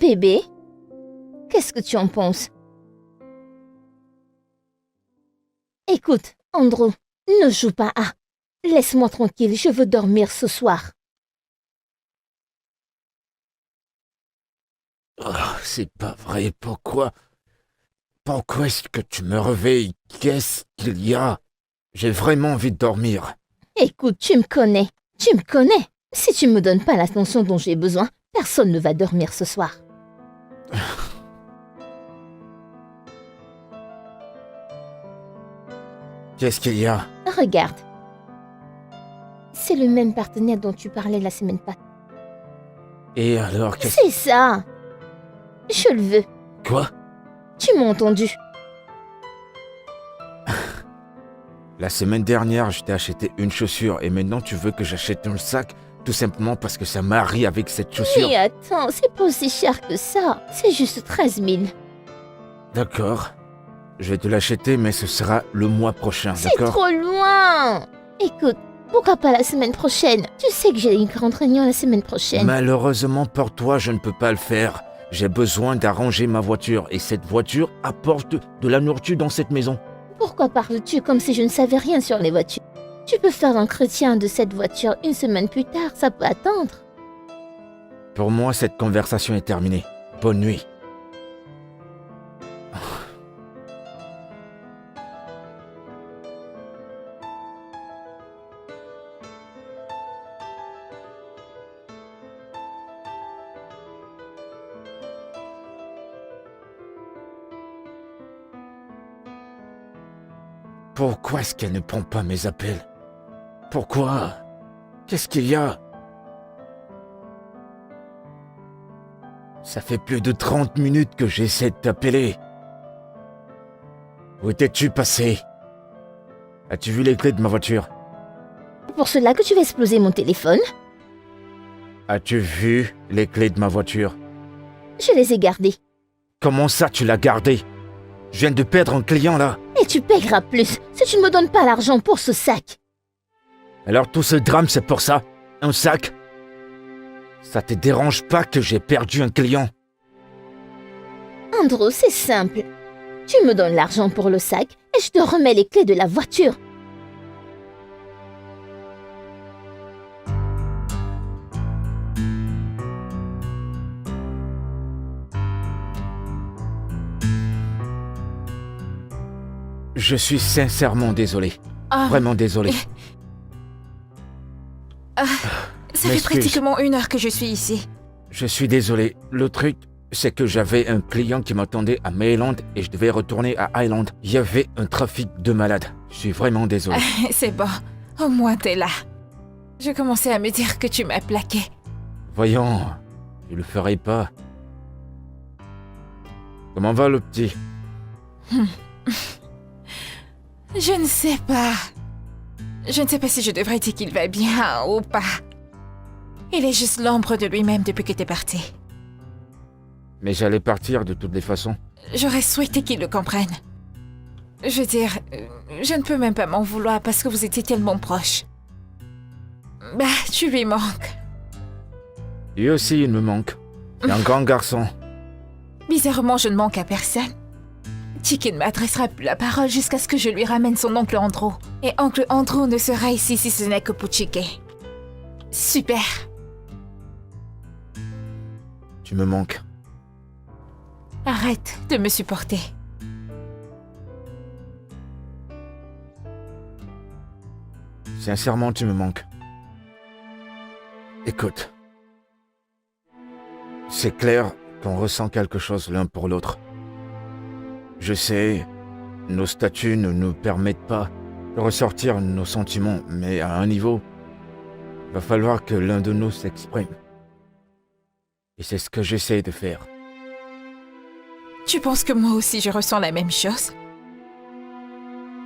Bébé, qu'est-ce que tu en penses? Écoute, Andrew, ne joue pas à. Laisse-moi tranquille, je veux dormir ce soir. Oh, c'est pas vrai, pourquoi? Pourquoi est-ce que tu me réveilles? Qu'est-ce qu'il y a? J'ai vraiment envie de dormir. Écoute, tu me connais. Tu me connais. Si tu me donnes pas l'attention dont j'ai besoin, personne ne va dormir ce soir. Qu'est-ce qu'il y a? Regarde. C'est le même partenaire dont tu parlais la semaine passée. Et alors, qu'est-ce... C'est ça. Je le veux. Quoi? Tu m'as entendu. La semaine dernière, je t'ai acheté une chaussure et maintenant tu veux que j'achète un sac tout simplement parce que ça marie avec cette chaussure. Mais attends, c'est pas aussi cher que ça. C'est juste 13 000. D'accord. Je vais te l'acheter, mais ce sera le mois prochain, C'est d'accord? trop loin. Écoute, pourquoi pas la semaine prochaine? Tu sais que j'ai une grande réunion la semaine prochaine. Malheureusement pour toi, je ne peux pas le faire. J'ai besoin d'arranger ma voiture et cette voiture apporte de la nourriture dans cette maison. Pourquoi parles-tu comme si je ne savais rien sur les voitures? Tu peux faire l'entretien de cette voiture une semaine plus tard, ça peut attendre. Pour moi, cette conversation est terminée. Bonne nuit. Pourquoi est-ce qu'elle ne prend pas mes appels? Pourquoi? Qu'est-ce qu'il y a? Ça fait plus de 30 minutes que j'essaie de t'appeler. Où étais-tu passé? As-tu vu les clés de ma voiture? C'est pour cela que tu vas exploser mon téléphone. As-tu vu les clés de ma voiture? Je les ai gardées. Comment ça tu l'as gardé? Je viens de perdre un client là. Et tu paieras plus si tu ne me donnes pas l'argent pour ce sac. Alors tout ce drame c'est pour ça? Un sac? Ça te dérange pas que j'ai perdu un client? Andrew, c'est simple. Tu me donnes l'argent pour le sac et je te remets les clés de la voiture. Je suis sincèrement désolé. Ah, Vraiment désolé. ça fait M'excuse. pratiquement 1 heure que je suis ici. Je suis désolé. Le truc, c'est que j'avais un client qui m'attendait à Mayland et je devais retourner à Highland. Il y avait un trafic de malades. Je suis vraiment désolé. C'est bon, au moins t'es là. Je commençais à me dire que tu m'as plaqué. Voyons, je le ferai pas. Comment va le petit? Je ne sais pas. Je ne sais pas si je devrais dire qu'il va bien ou pas. Il est juste l'ombre de lui-même depuis que t'es parti. Mais j'allais partir de toutes les façons. J'aurais souhaité qu'il le comprenne. Je veux dire, je ne peux même pas m'en vouloir parce que vous étiez tellement proches. Bah, tu lui manques. Lui aussi, il me manque. C'est un grand garçon. Bizarrement, je ne manque à personne. Tiki ne m'adressera plus la parole jusqu'à ce que je lui ramène son oncle Andrew. Et oncle Andrew ne sera ici si ce n'est que pour Tiki. Super. Tu me manques. Arrête de me supporter. Sincèrement, tu me manques. Écoute. C'est clair qu'on ressent quelque chose l'un pour l'autre. Je sais, nos statuts ne nous permettent pas de ressortir nos sentiments, mais à un niveau, il va falloir que l'un de nous s'exprime. Et c'est ce que j'essaie de faire. Tu penses que moi aussi je ressens la même chose?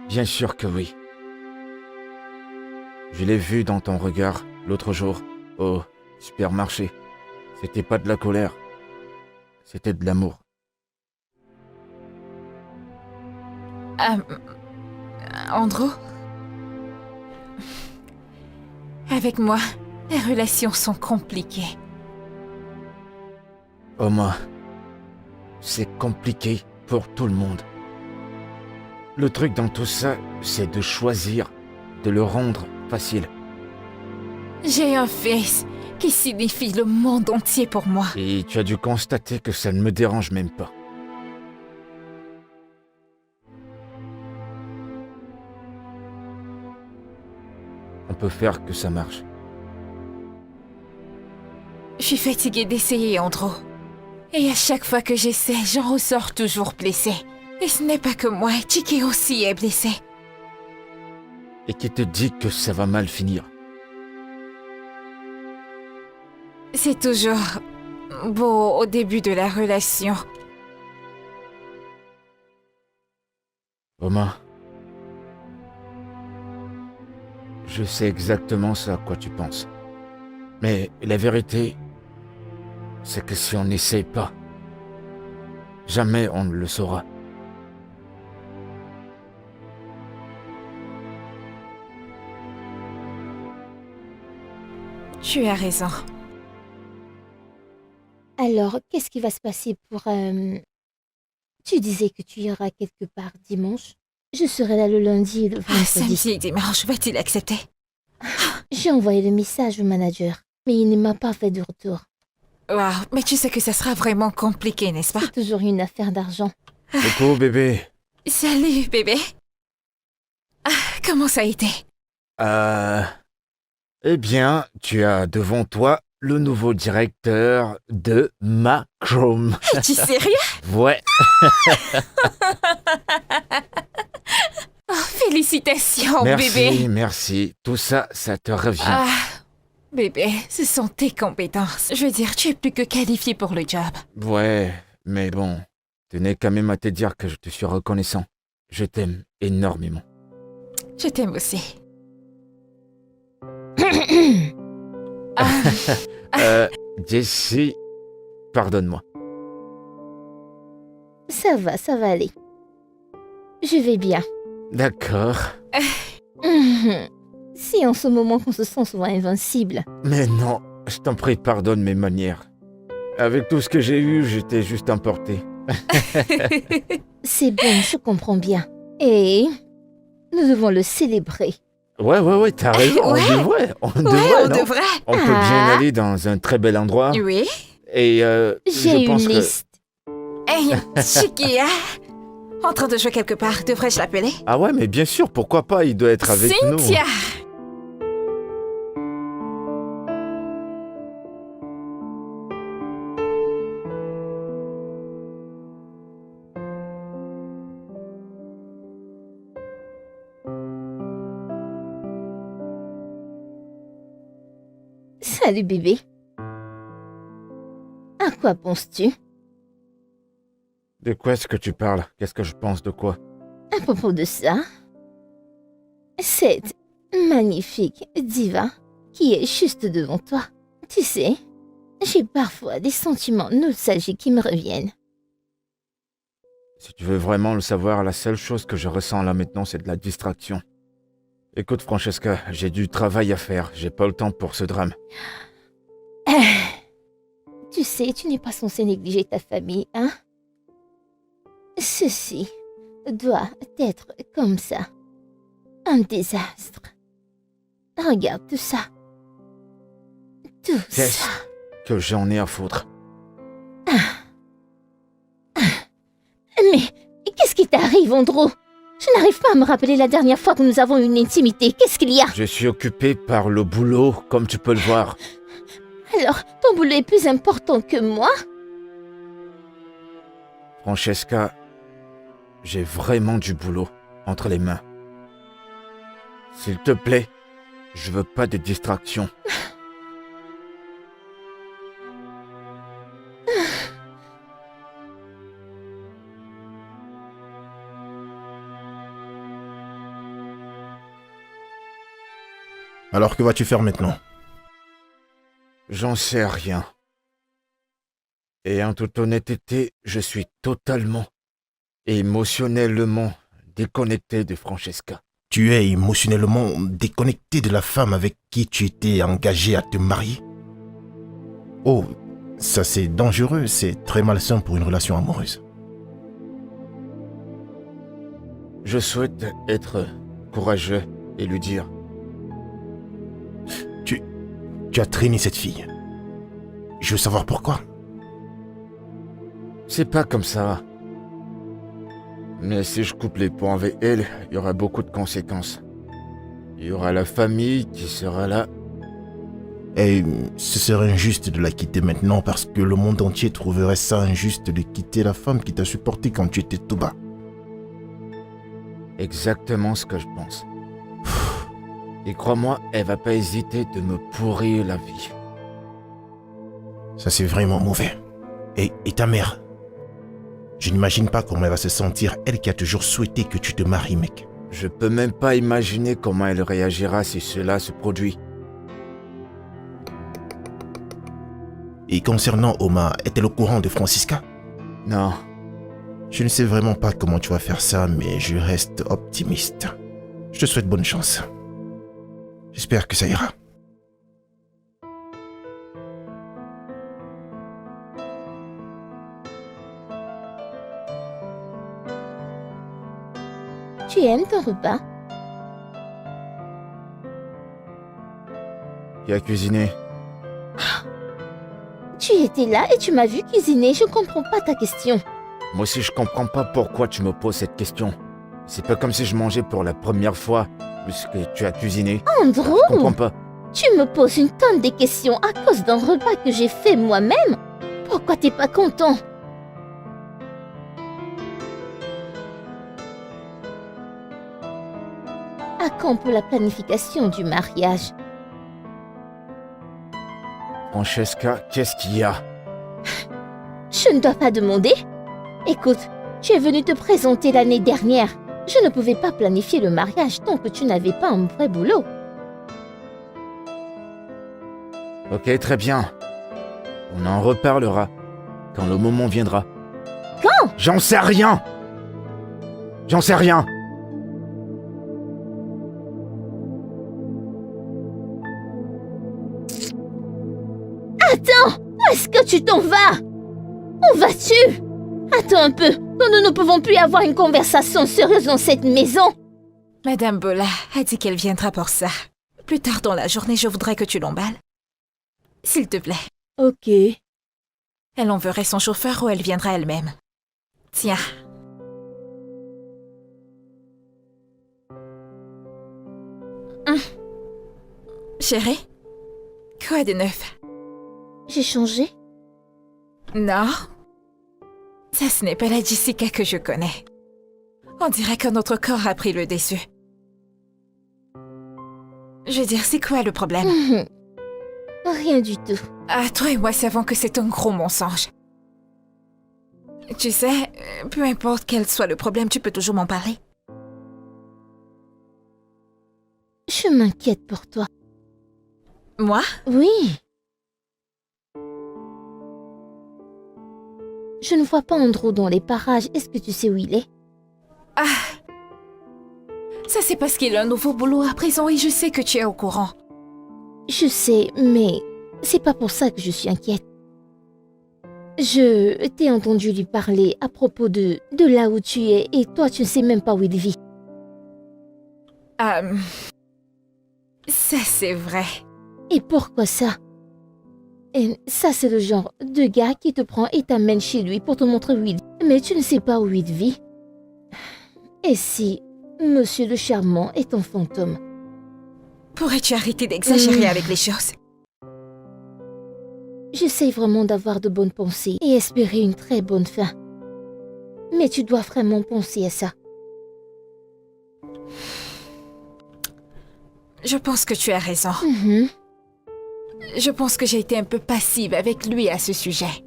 Bien sûr que oui. Je l'ai vu dans ton regard l'autre jour au supermarché. C'était pas de la colère, c'était de l'amour. Andrew? Avec moi, les relations sont compliquées. Oma, c'est compliqué pour tout le monde. Le truc dans tout ça, c'est de choisir, de le rendre facile. J'ai un fils qui signifie le monde entier pour moi. Et tu as dû constater que ça ne me dérange même pas. On peut faire que ça marche. Je suis fatiguée d'essayer, Andrew. Et à chaque fois que j'essaie, j'en ressors toujours blessée. Et ce n'est pas que moi, Chiki aussi est blessé. Et qui te dit que ça va mal finir? C'est toujours beau au début de la relation. Oma, je sais exactement ce à quoi tu penses. Mais la vérité, c'est que si on n'essaie pas, jamais on ne le saura. Tu as raison. Alors, qu'est-ce qui va se passer pour... Tu disais que tu iras quelque part dimanche. Je serai là le lundi et le vendredi. Samedi et dimanche, va-t-il accepter? J'ai envoyé le message au manager, mais il ne m'a pas fait de retour. Wow, mais tu sais que ça sera vraiment compliqué, n'est-ce pas? C'est toujours une affaire d'argent. Coucou bébé. Salut, bébé. Comment ça a été? Eh bien, tu as devant toi le nouveau directeur de Macrom. Es-tu sérieux? Ouais. Oh, félicitations, Merci, bébé. merci. Tout ça, ça te revient. Bébé, ce sont tes compétences. Je veux dire, tu es plus que qualifié pour le job. Ouais, mais bon, tenais quand même à te dire que je te suis reconnaissant. Je t'aime énormément. Je t'aime aussi. Jessie, pardonne-moi. Ça va aller. Je vais bien. D'accord. Si en ce moment qu'on se sent souvent invincible. Mais non, je t'en prie, pardonne mes manières. Avec tout ce que j'ai eu, j'étais juste emporté. C'est bon, je comprends bien. Et nous devons le célébrer. Ouais, t'as raison, Ouais. on On devrait, non? devrait. On peut bien aller dans un très bel endroit. Oui. Et J'ai je pense une que... liste. Hey, Chiki, en train de jouer quelque part, devrais-je l'appeler? Ah ouais, mais bien sûr, pourquoi pas, il doit être avec nous. Cynthia! Salut bébé. À quoi penses-tu? De quoi est-ce que tu parles? Qu'est-ce que je pense de quoi? À propos de ça, cette magnifique diva qui est juste devant toi. Tu sais, j'ai parfois des sentiments nostalgiques qui me reviennent. Si tu veux vraiment le savoir, la seule chose que je ressens là maintenant, c'est de la distraction. Écoute, Francesca, j'ai du travail à faire. J'ai pas le temps pour ce drame. Tu sais, tu n'es pas censé négliger ta famille, hein? Ceci doit être comme ça. Un désastre. Regarde tout ça. Tout Qu'est-ce ça. que j'en ai à foutre? Mais qu'est-ce qui t'arrive, Andrew? Je n'arrive pas à me rappeler la dernière fois que nous avons eu une intimité. Qu'est-ce qu'il y a? Je suis occupé par le boulot, comme tu peux le voir. Alors, ton boulot est plus important que moi? Francesca, j'ai vraiment du boulot entre les mains. S'il te plaît, je veux pas de distraction. Alors que vas-tu faire maintenant? J'en sais rien. Et en toute honnêteté, je suis totalement, émotionnellement déconnecté de Francesca. Tu es émotionnellement déconnecté de la femme avec qui tu étais engagé à te marier? Oh, Ça, c'est dangereux, c'est très malsain pour une relation amoureuse. Je souhaite être courageux et lui dire. Tu as traîné cette fille. Je veux savoir pourquoi. C'est pas comme ça. Mais si je coupe les ponts avec elle, il y aura beaucoup de conséquences. Il y aura la famille qui sera là. Et ce serait injuste de la quitter maintenant parce que le monde entier trouverait ça injuste de quitter la femme qui t'a supporté quand tu étais tout bas. Exactement ce que je pense. Et crois-moi, elle va pas hésiter de me pourrir la vie. Ça, c'est vraiment mauvais. Et ta mère? Je n'imagine pas comment elle va se sentir, elle qui a toujours souhaité que tu te maries, mec. Je peux même pas imaginer comment elle réagira si cela se produit. Et concernant Oma, est-elle au courant de Francisca? Non, Je ne sais vraiment pas comment tu vas faire ça, mais je reste optimiste. Je te souhaite bonne chance. J'espère que ça ira. Tu aimes ton repas? qui a cuisiné? Tu étais là et tu m'as vu cuisiner, je comprends pas ta question. Moi aussi, je comprends pas pourquoi tu me poses cette question. C'est pas comme si je mangeais pour la première fois, puisque tu as cuisiné. Andrew, Je comprends pas. tu me poses une tonne de questions à cause d'un repas que j'ai fait moi-même. Pourquoi t'es pas content? À quand pour la planification du mariage? Francesca, qu'est-ce qu'il y a? Je ne dois pas demander. Écoute, tu es venu te présenter l'année dernière. Je ne pouvais pas planifier le mariage tant que tu n'avais pas un vrai boulot. Ok, très bien. On en reparlera quand le moment viendra. Quand? J'en sais rien. J'en sais rien. Attends! Où est-ce que tu t'en vas? Où vas-tu? Attends un peu. Nous ne pouvons plus avoir une conversation sérieuse dans cette maison. Madame Bola a dit qu'elle viendra pour ça. Plus tard dans la journée, je voudrais que tu l'emballes. S'il te plaît. Ok. Elle enverrait son chauffeur ou elle viendra elle-même. Tiens. Chérie, quoi de neuf? J'ai changé? Non. Ça, ce n'est pas la Jessica que je connais. On dirait que notre corps a pris le dessus. Je veux dire, c'est quoi le problème? Rien du tout. Ah, toi et moi savons que c'est un gros mensonge. Tu sais, peu importe quel soit le problème, tu peux toujours m'en parler. Je m'inquiète pour toi. Moi? Oui. Je ne vois pas Andrew dans les parages. Est-ce que tu sais où il est? Ah! Ça, c'est parce qu'il a un nouveau boulot à présent et je sais que tu es au courant. Je sais, mais c'est pas pour ça que je suis inquiète. Je t'ai entendu lui parler à propos de là où tu es et toi, tu ne sais même pas où il vit. Ça, c'est vrai. Et pourquoi ça? Et ça, c'est le genre de gars qui te prend et t'amène chez lui pour te montrer où il vit. Mais tu ne sais pas où il vit. Et si Monsieur le Charmant est un fantôme? Pourrais-tu arrêter d'exagérer avec les choses? J'essaie vraiment d'avoir de bonnes pensées et espérer une très bonne fin. Mais tu dois vraiment penser à ça. Je pense que tu as raison. Mhm. Je pense que j'ai été un peu passive avec lui à ce sujet.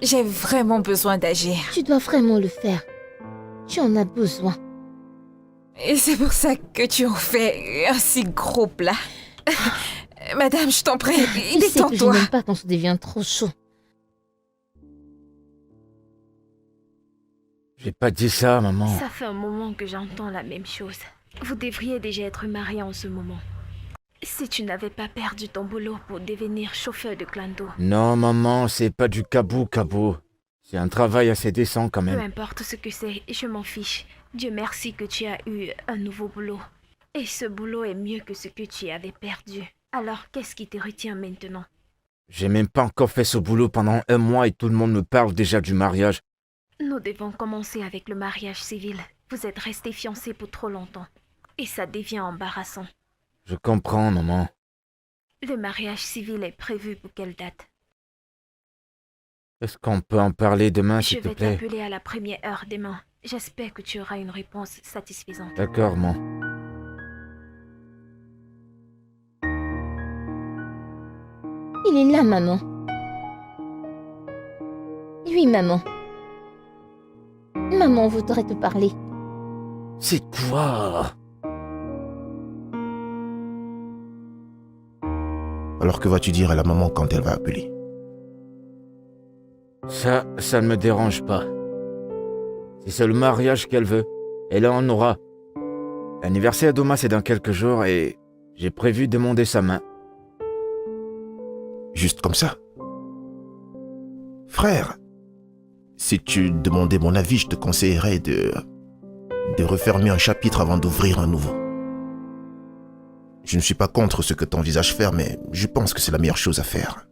J'ai vraiment besoin d'agir. Tu dois vraiment le faire. Tu en as besoin. Et c'est pour ça que tu en fais un si gros plat. Madame, je t'en prie, Tu sais que je détends-toi. n'aime pas quand ça devient trop chaud. J'ai pas dit ça, maman. Ça fait un moment que j'entends la même chose. Vous devriez déjà être mariés en ce moment. si tu n'avais pas perdu ton boulot pour devenir chauffeur de clando. Non, maman, c'est pas du cabou. C'est un travail assez décent quand Peu même. importe ce que c'est, je m'en fiche. Dieu merci que tu as eu un nouveau boulot. Et ce boulot est mieux que ce que tu avais perdu. Alors, qu'est-ce qui te retient maintenant? J'ai même pas encore fait ce boulot pendant 1 mois et tout le monde me parle déjà du mariage. Nous devons commencer avec le mariage civil. Vous êtes restés fiancés pour trop longtemps. Et ça devient embarrassant. Je comprends, maman. Le mariage civil est prévu pour quelle date? Est-ce qu'on peut en parler demain, Je s'il te vais plaît? t'appeler à la première heure demain. J'espère que tu auras une réponse satisfaisante. D'accord, maman. Il est là, maman. Oui, maman. Maman voudrait te parler. C'est quoi? Alors que vas-tu dire à la maman quand elle va appeler? Ça ne me dérange pas. Si c'est le mariage qu'elle veut, elle en aura. L'anniversaire d'Oma, c'est dans quelques jours et j'ai prévu demander sa main. Juste comme ça? Frère, si tu demandais mon avis, je te conseillerais de refermer un chapitre avant d'ouvrir un nouveau. Je ne suis pas contre ce que tu envisages faire, mais je pense que c'est la meilleure chose à faire.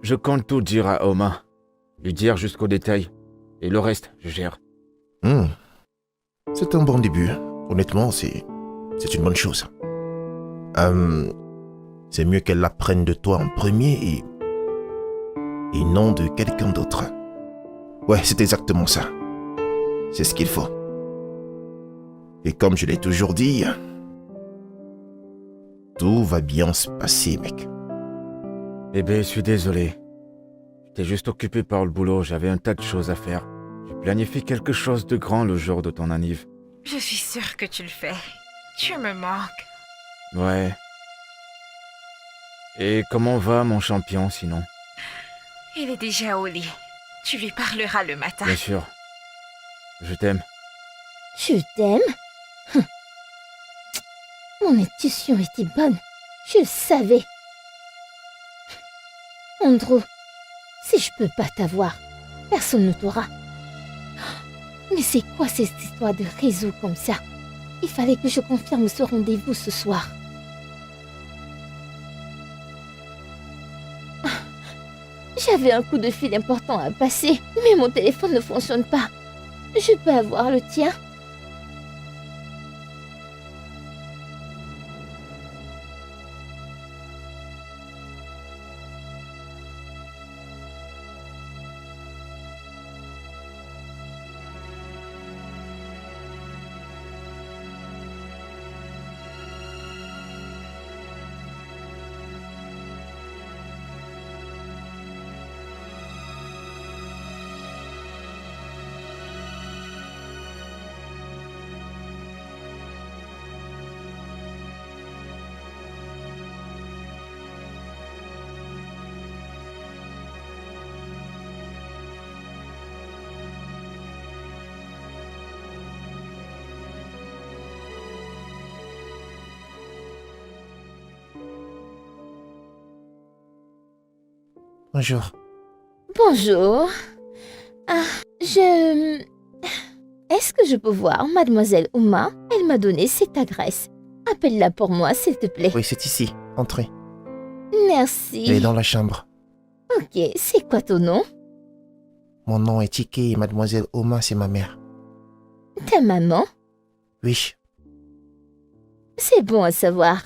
Je compte tout dire à Oma. Lui dire jusqu'au détail. Et le reste, je gère. C'est un bon début. Honnêtement, c'est une bonne chose. C'est mieux qu'elle l'apprenne de toi en premier et non de quelqu'un d'autre. Ouais, c'est exactement ça. C'est ce qu'il faut. Et comme je l'ai toujours dit, tout va bien se passer, mec. Bébé, je suis désolé. J'étais juste occupé par le boulot, j'avais un tas de choses à faire. J'ai planifié quelque chose de grand le jour de ton anniv. Je suis sûre que tu le fais. Tu me manques. Ouais. Et comment va mon champion sinon? Il est déjà au lit. Tu lui parleras le matin. Bien sûr. Je t'aime. Je t'aime. Mon intuition était bonne. Je le savais. Andrew, si je peux pas t'avoir, personne ne t'aura. Mais c'est quoi cette histoire de réseau comme ça? Il fallait que je confirme ce rendez-vous ce soir. J'avais un coup de fil important à passer, mais mon téléphone ne fonctionne pas. Je peux avoir le tien? Bonjour. Bonjour. Est-ce que je peux voir Mademoiselle Uma? Elle m'a donné cette adresse. Appelle-la pour moi, s'il te plaît. Oui, c'est ici. Entrez. Merci. Elle est dans la chambre. Ok, c'est quoi ton nom? Mon nom est Tike et Mademoiselle Oma, c'est ma mère. Ta maman? Oui. C'est bon à savoir.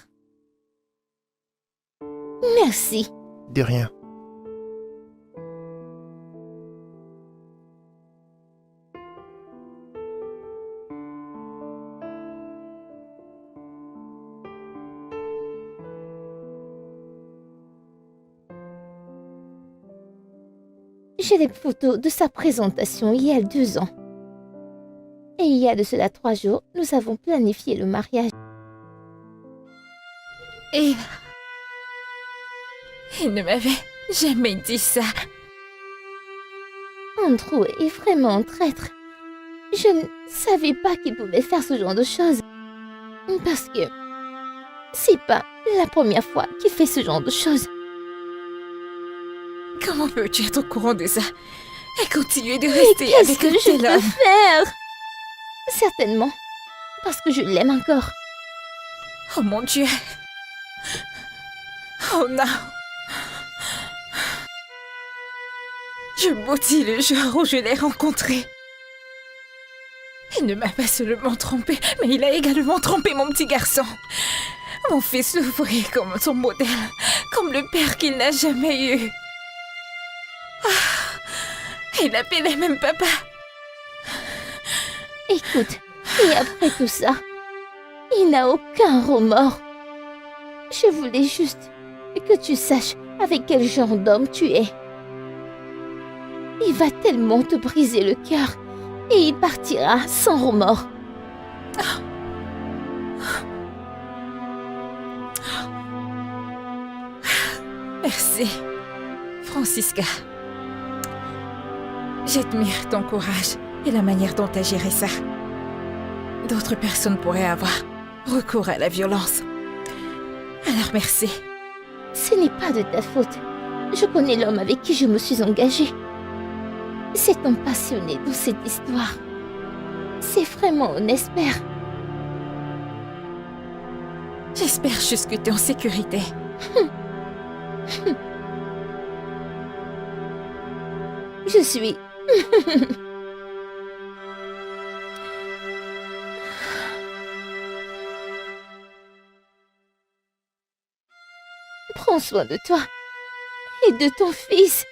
Merci. De rien. J'ai des photos de sa présentation il y a 2 ans. Et il y a de cela 3 jours, nous avons planifié le mariage. Et il ne m'avait jamais dit ça. Andrew est vraiment un traître. Je ne savais pas qu'il pouvait faire ce genre de choses. Parce que c'est pas la première fois qu'il fait ce genre de choses. Comment peux-tu être au courant de ça et continuer de Mais rester qu'est-ce avec que un je tel peux homme? faire? Certainement. Parce que je l'aime encore. Oh mon Dieu. Oh non. Je maudis le jour où je l'ai rencontré. Il ne m'a pas seulement trompé, mais il a également trompé mon petit garçon. Mon fils le voyait comme son modèle, comme le père qu'il n'a jamais eu. Ah, il l'appelait même papa. Écoute, et après tout ça, il n'a aucun remords. Je voulais juste que tu saches avec quel genre d'homme tu es. Il va tellement te briser le cœur et il partira sans remords. Merci, Francisca. J'admire ton courage et la manière dont tu as géré ça. D'autres personnes pourraient avoir recours à la violence. Alors merci. Ce n'est pas de ta faute. Je connais l'homme avec qui je me suis engagée. C'est un passionné dans cette histoire. C'est vraiment un espère. J'espère juste que tu es en sécurité. Je suis... Prends soin de toi et de ton fils.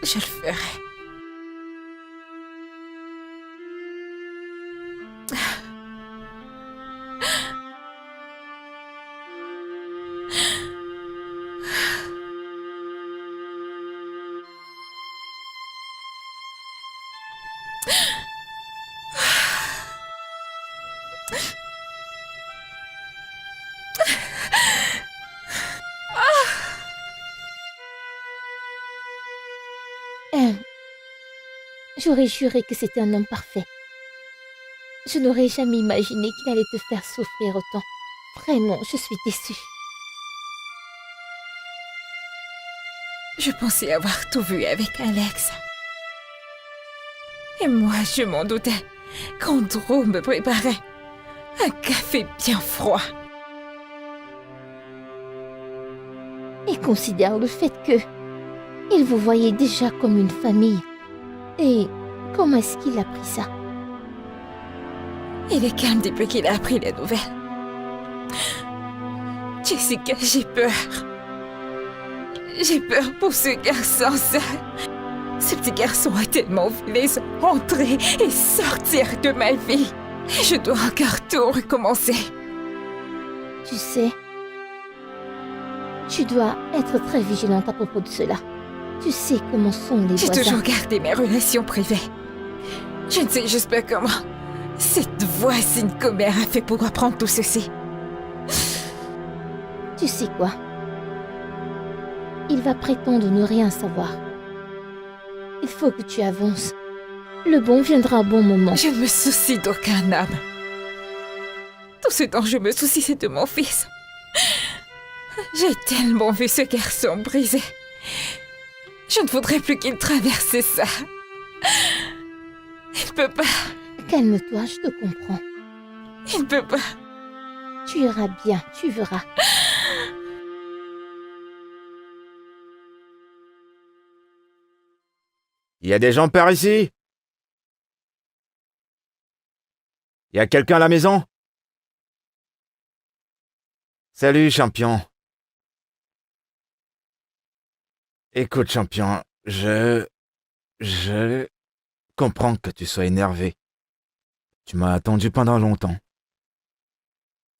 Je le ferai. J'aurais juré que c'était un homme parfait. Je n'aurais jamais imaginé qu'il allait te faire souffrir autant. Vraiment, je suis déçue. Je pensais avoir tout vu avec Alex. Et moi, je m'en doutais quand Drew me préparait un café bien froid. Et considère le fait que il vous voyait déjà comme une famille. Et comment est-ce qu'il a pris ça? Il est calme depuis qu'il a appris la nouvelle. Jessica, j'ai peur. J'ai peur pour ce garçon, ça. Ce petit garçon a tellement vu les hommes entrer et sortir de ma vie. Je dois encore tout recommencer. Tu sais, tu dois être très vigilante à propos de cela. Tu sais comment sont les J'ai voisins. toujours gardé mes relations privées. Je ne sais juste pas comment cette voisine commère a fait pour apprendre tout ceci. Tu sais quoi? Il va prétendre ne rien savoir. Il faut que tu avances. Le bon viendra au bon moment. Je ne me soucie d'aucun homme. Tout ce dont je me soucie, c'est de mon fils. J'ai tellement vu ce garçon brisé. Je ne voudrais plus qu'il traverse ça. Il peut pas. Calme-toi, je te comprends. Il peut pas. Tu iras bien, tu verras. Il y a des gens par ici? Il y a quelqu'un à la maison? Salut, champion. Écoute, champion, je comprends que tu sois énervé. Tu m'as attendu pendant longtemps.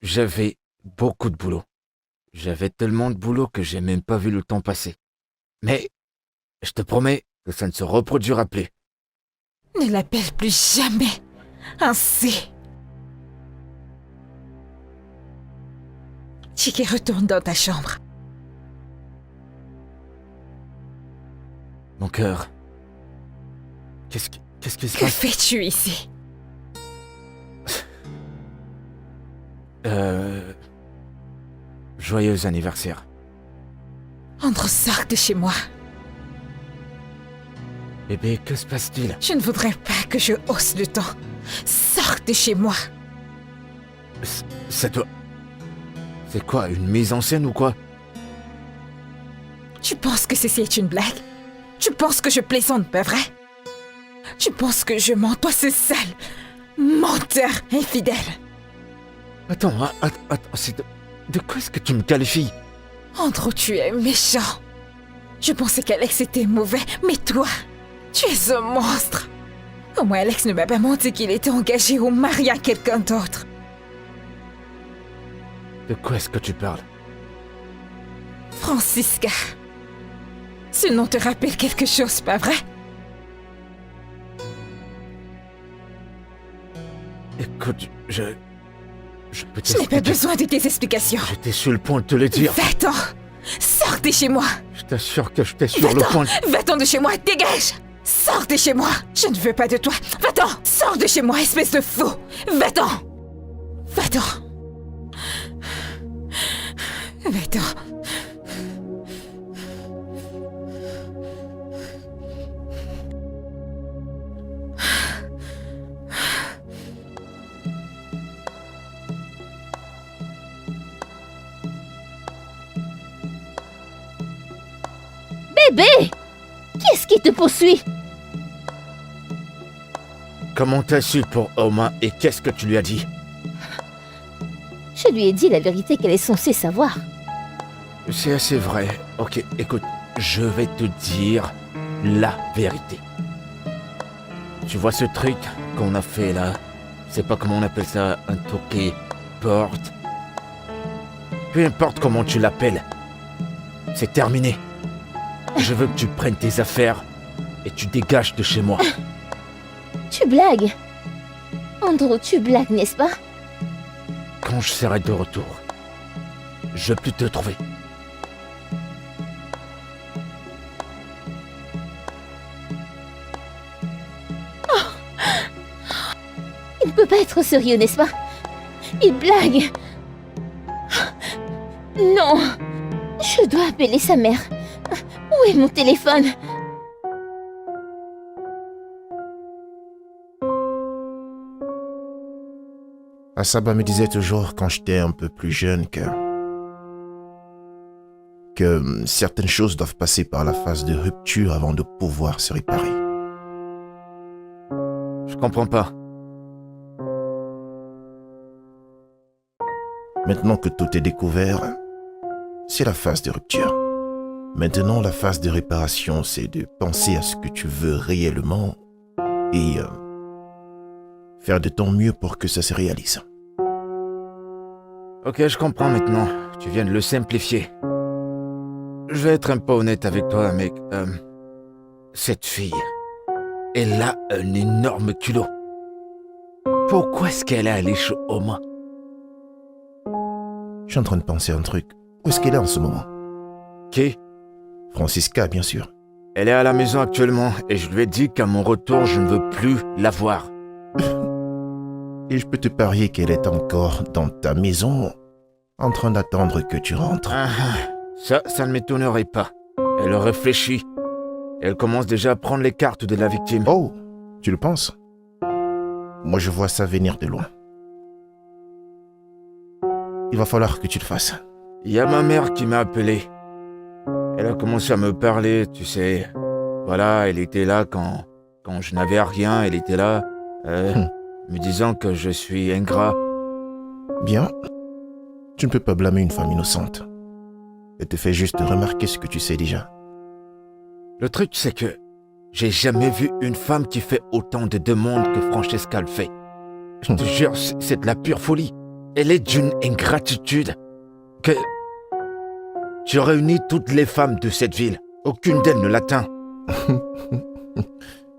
J'avais beaucoup de boulot. J'avais tellement de boulot que j'ai même pas vu le temps passer. Mais je te promets que ça ne se reproduira plus. Ne l'appelle plus jamais ainsi. Chiki, retourne dans ta chambre. Mon cœur. Qu'est-ce qui se Que passe? fais-tu ici? Joyeux anniversaire. Andrew, sors de chez moi. Bébé, que se passe-t-il? Je ne voudrais pas que je hausse le ton. Sors de chez moi. Ça doit... C'est quoi, une mise en scène ou quoi? Tu penses que ceci est une blague? Tu penses que je plaisante, pas vrai? Tu penses que je mens, toi, c'est sale. Menteur infidèle. Attends, c'est de quoi est-ce que tu me qualifies? Andrew, tu es méchant. Je pensais qu'Alex était mauvais, mais toi, tu es un monstre. Au moins, Alex ne m'a pas menti qu'il était engagé ou marié à quelqu'un d'autre. De quoi est-ce que tu parles? Francisca. Ce nom te rappelle quelque chose, pas vrai? Écoute, je peux Je n'ai pas besoin de tes explications. J'étais sur le point de te le dire. Va-t'en. Sors de chez moi. Je t'assure que j'étais sur le point de... Va-t'en de chez moi, dégage. Sors de chez moi. Je ne veux pas de toi. Va-t'en. Sors de chez moi, espèce de fou. Va-t'en. Va-t'en. Va-t'en. Bébé! Qu'est-ce qui te poursuit? Comment t'as su pour Oma et qu'est-ce que tu lui as dit? Je lui ai dit la vérité qu'elle est censée savoir. C'est assez vrai. Ok, écoute, je vais te dire la vérité. Tu vois ce truc qu'on a fait là? Je sais pas comment on appelle ça, un toqué, porte. Peu importe comment tu l'appelles. C'est terminé. Je veux que tu prennes tes affaires et tu dégages de chez moi. Tu blagues? Andrew, tu blagues, n'est-ce pas? Quand je serai de retour, je peux te trouver. Il ne peut pas être sérieux, n'est-ce pas? Il blague. Non. Je dois appeler sa mère. Où est mon téléphone? Asaba me disait toujours quand j'étais un peu plus jeune que certaines choses doivent passer par la phase de rupture avant de pouvoir se réparer. Je comprends pas. Maintenant que tout est découvert, c'est la phase de rupture. Maintenant, la phase de réparation, c'est de penser à ce que tu veux réellement et faire de ton mieux pour que ça se réalise. Ok, je comprends maintenant. Tu viens de le simplifier. Je vais être un peu honnête avec toi, mec. Cette fille, elle a un énorme culot. Pourquoi est-ce qu'elle est allée chez Oma? Je suis en train de penser à un truc. Où est-ce qu'elle est en ce moment? Qui? Francisca, bien sûr. Elle est à la maison actuellement et je lui ai dit qu'à mon retour, je ne veux plus la voir. Et je peux te parier qu'elle est encore dans ta maison, en train d'attendre que tu rentres. Ça ne m'étonnerait pas. Elle réfléchit. Elle commence déjà à prendre les cartes de la victime. Oh, tu le penses? Moi, je vois ça venir de loin. Il va falloir que tu le fasses. Il y a ma mère qui m'a appelé. Elle a commencé à me parler, tu sais. Voilà, elle était là quand je n'avais rien, elle était là, me disant que je suis ingrat. Bien. Tu ne peux pas blâmer une femme innocente. Elle te fait juste remarquer ce que tu sais déjà. Le truc, c'est que j'ai jamais vu une femme qui fait autant de demandes que Francesca le fait. Je te jure, c'est de la pure folie. Elle est d'une ingratitude que... Tu réunis toutes les femmes de cette ville. Aucune d'elles ne l'atteint.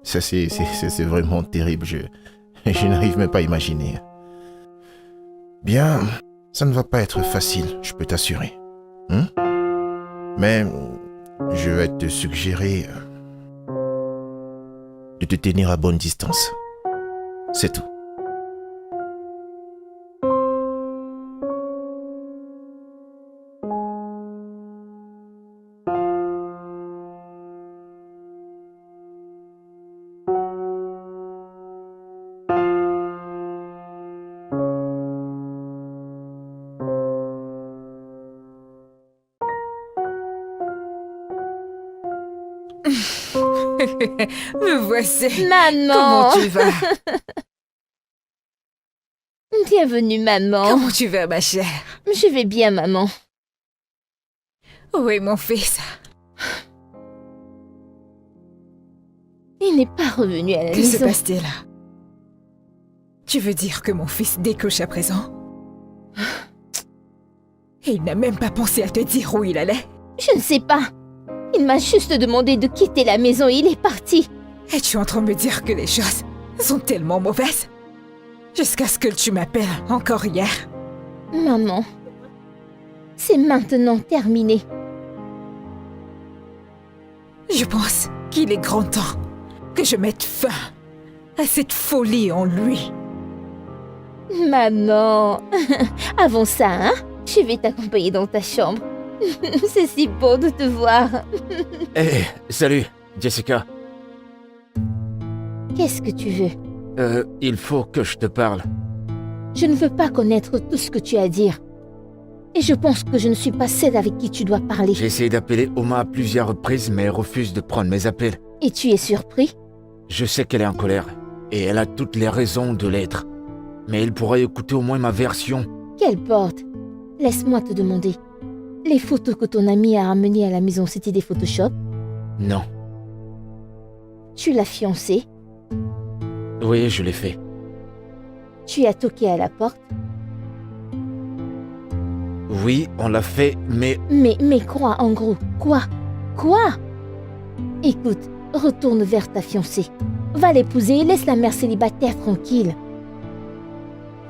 Ça, c'est vraiment terrible. Je n'arrive même pas à imaginer. Bien, ça ne va pas être facile, je peux t'assurer. Mais je vais te suggérer de te tenir à bonne distance. C'est tout. Me voici. Maman! Comment tu vas? Bienvenue, maman. Comment tu vas, ma chère? Je vais bien, maman. Où est mon fils? Il n'est pas revenu à la Que se maison. passe-t-il? Tu veux dire que mon fils décoche à présent? Et il n'a même pas pensé à te dire où il allait? Je ne sais pas. Il m'a juste demandé de quitter la maison et il est parti. Es-tu en train de me dire que les choses sont tellement mauvaises? Jusqu'à ce que tu m'appelles encore hier. Maman, c'est maintenant terminé. Je pense qu'il est grand temps que je mette fin à cette folie en lui. Maman, avant ça, hein, je vais t'accompagner dans ta chambre. C'est si beau de te voir. Hé, salut, Jessica. Qu'est-ce que tu veux? Il faut que je te parle. Je ne veux pas connaître tout ce que tu as à dire. Et je pense que je ne suis pas celle avec qui tu dois parler. J'ai essayé d'appeler Oma à plusieurs reprises, mais elle refuse de prendre mes appels. Et tu es surpris? Je sais qu'elle est en colère, et elle a toutes les raisons de l'être. Mais elle pourrait écouter au moins ma version. Qu'importe. Laisse-moi te demander. Les photos que ton ami a ramenées à la maison, c'était des Photoshop? Non. Tu l'as fiancé? Oui, je l'ai fait. Tu as toqué à la porte? Oui, on l'a fait, mais... Mais quoi, en gros? Quoi? Écoute, retourne vers ta fiancée. Va l'épouser et laisse la mère célibataire tranquille.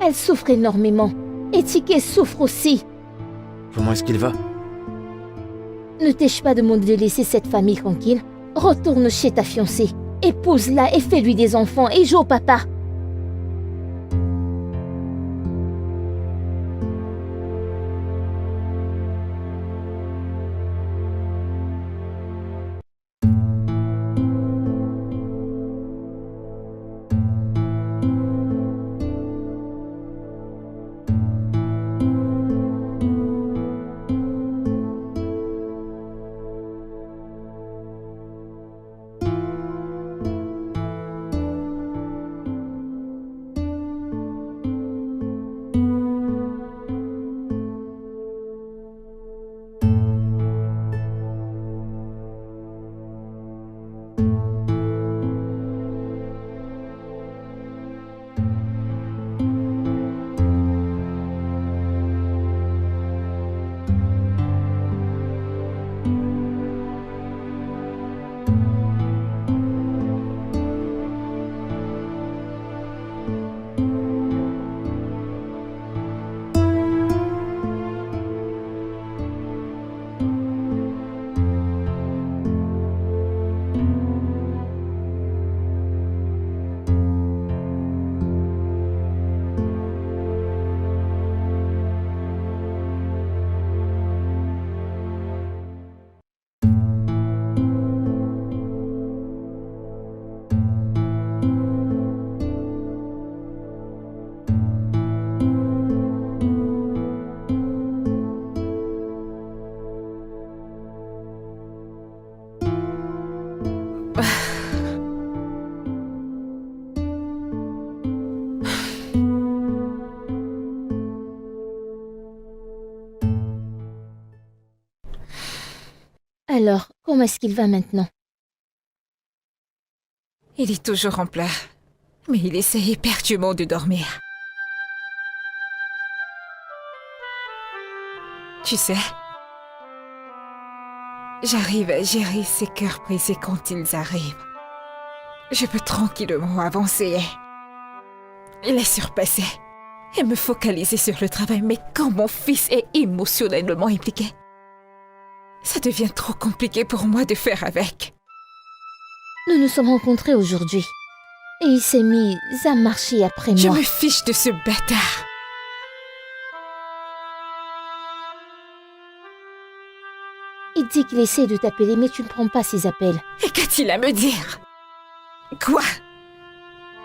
Elle souffre énormément. Et Tiké souffre aussi. Comment est-ce qu'il va? Ne t'ai-je pas demandé de laisser cette famille tranquille? Retourne chez ta fiancée. Épouse-la et fais-lui des enfants et joue au papa. Alors, comment est-ce qu'il va maintenant? Il est toujours en pleurs, mais il essaie éperdument de dormir. Tu sais, j'arrive à gérer ces cœurs brisés quand ils arrivent. Je peux tranquillement avancer et les surpasser et me focaliser sur le travail. Mais quand mon fils est émotionnellement impliqué, ça devient trop compliqué pour moi de faire avec. Nous nous sommes rencontrés aujourd'hui. Et il s'est mis à marcher après Je moi. me fiche de ce bâtard. Il dit qu'il essaie de t'appeler, mais tu ne prends pas ses appels. Et qu'a-t-il à me dire? Quoi?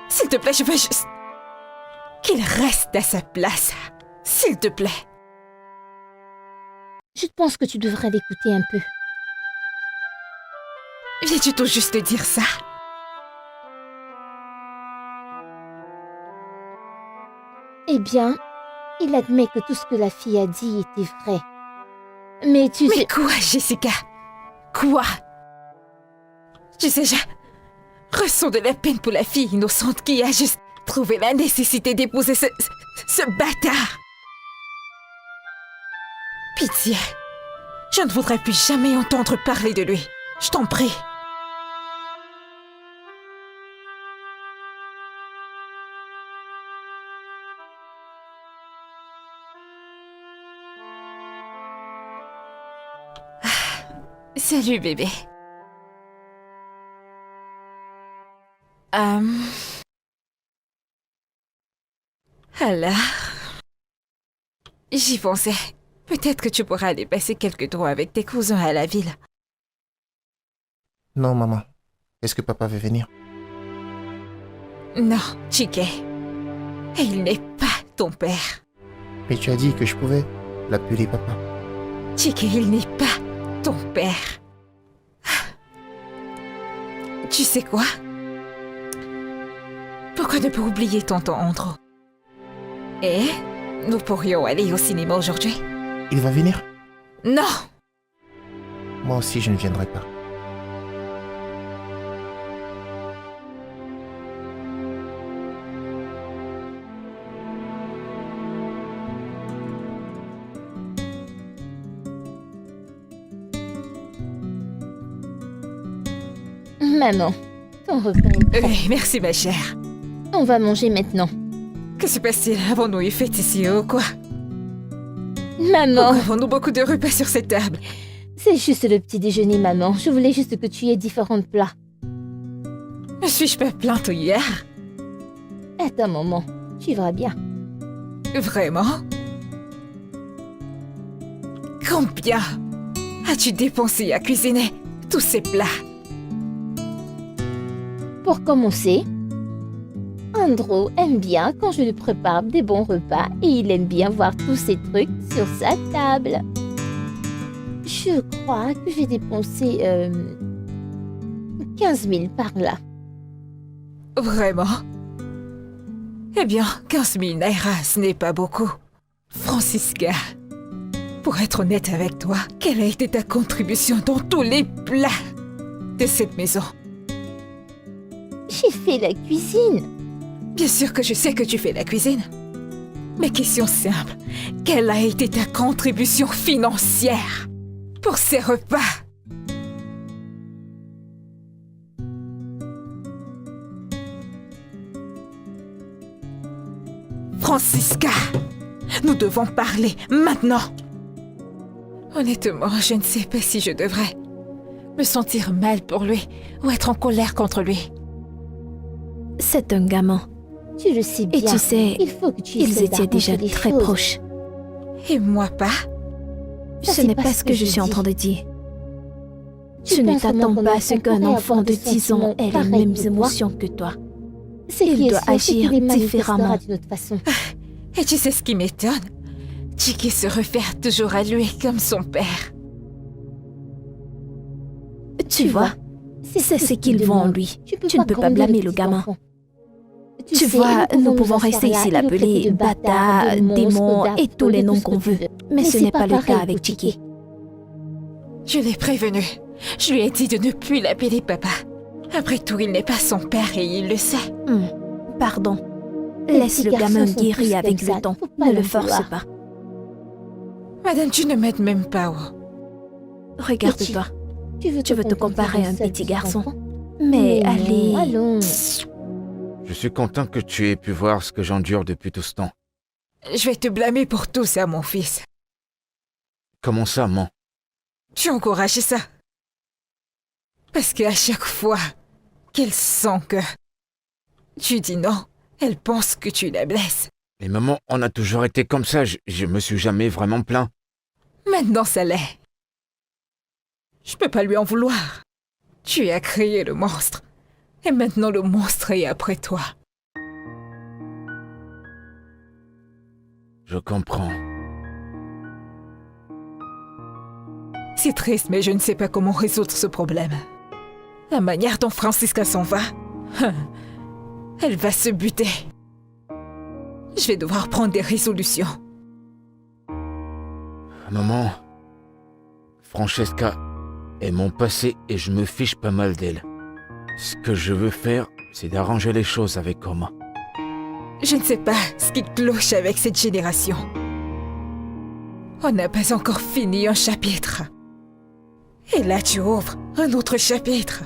S'il te plaît, je veux juste qu'il reste à sa place. S'il te plaît. Je pense que tu devrais l'écouter un peu. Viens-tu tout juste dire ça? Eh bien, il admet que tout ce que la fille a dit était vrai. Mais tu Mais sais... quoi, Jessica? Quoi? Tu sais, je ressens de la peine pour la fille innocente qui a juste trouvé la nécessité d'épouser ce bâtard. Pitié. Je ne voudrais plus jamais entendre parler de lui. Je t'en prie. Salut bébé. Alors, j'y pensais. Peut-être que tu pourras aller passer quelques jours avec tes cousins à la ville. Non, maman. Est-ce que papa veut venir? Non, Chike. Il n'est pas ton père. Mais tu as dit que je pouvais l'appeler papa. Chike, il n'est pas ton père. Tu sais quoi? Pourquoi ne pas oublier tonton Andrew? Et nous pourrions aller au cinéma aujourd'hui? Il va venir? Non! Moi aussi, je ne viendrai pas. Maman, ton repas est prêt. Oui, merci ma chère. On va manger maintenant. Que se passe-t-il? Avons-nous une fête ici ou quoi? Maman, Pourquoi avons-nous beaucoup de repas sur cette table? c'est juste le petit déjeuner, maman. Je voulais juste que tu aies différents plats. Ne suis-je pas plainte hier? Attends, maman, tu verras bien. Vraiment? Combien as-tu dépensé à cuisiner tous ces plats? Pour commencer, Andrew aime bien quand je lui prépare des bons repas et il aime bien voir tous ces trucs sur sa table. Je crois que j'ai dépensé 15 000 par là. Vraiment? Eh bien, 15 000 naira, ce n'est pas beaucoup. Francisca, pour être honnête avec toi, quelle a été ta contribution dans tous les plats de cette maison? J'ai fait la cuisine. Bien sûr que je sais que tu fais la cuisine. Mais question simple, quelle a été ta contribution financière pour ces repas? Francisca, nous devons parler maintenant. Honnêtement, je ne sais pas si je devrais me sentir mal pour lui ou être en colère contre lui. C'est un gamin. Tu le sais bien. Et tu sais, il faut que tu ils essaies étaient déjà d'arranger les très choses. proches. Et moi pas? Ça, Ce c'est n'est pas ce que je suis en dis. train de dire. Tu Tu ne penses t'attends vraiment pas à qu'on ce qu'un pourrait enfant avoir de des 10 ans sentiments ait les pareils mêmes que toi? émotions que toi. Ce Il qui est doit sûr, c'est agir qu'il les manifestera différemment. d'une autre façon. Et tu sais ce qui m'étonne? Chiki se réfère toujours à lui comme son père. Tu vois, c'est ce qu'ils voient en lui. Tu ne peux pas grandir blâmer les le petits gamin. enfants. Tu vois, nous pouvons rester ici l'appeler Bata, démon et tous les noms qu'on veut. Mais ce n'est pas le cas avec Chiki. Je l'ai prévenu. Je lui ai dit de ne plus l'appeler papa. Après tout, il n'est pas son père et il le sait. Pardon. Les Laisse petits le garçons gamin sont guérir tous avec comme ça, le temps. faut pas Ne le le force vouloir. pas. Madame, tu ne m'aides même pas. Oh. Regarde-toi. Tu veux te comparer à un seul petit garçon. enfant? Mais non, allez. allons. Je suis content que tu aies pu voir ce que j'endure depuis tout ce temps. Je vais te blâmer pour tout ça, mon fils. Comment ça, man? Tu encourages ça. Parce qu'à chaque fois qu'elle sent que tu dis non, elle pense que tu la blesses. Mais maman, on a toujours été comme ça, je me suis jamais vraiment plaint. Maintenant, ça l'est. Je peux pas lui en vouloir. Tu as créé le monstre. Et maintenant, le monstre est après toi. Je comprends. C'est triste, mais je ne sais pas comment résoudre ce problème. La manière dont Francisca s'en va, elle va se buter. Je vais devoir prendre des résolutions. Maman, Francesca est mon passé et je me fiche pas mal d'elle. Ce que je veux faire, c'est d'arranger les choses avec Oma. Je ne sais pas ce qui cloche avec cette génération. On n'a pas encore fini un chapitre. Et là, tu ouvres un autre chapitre.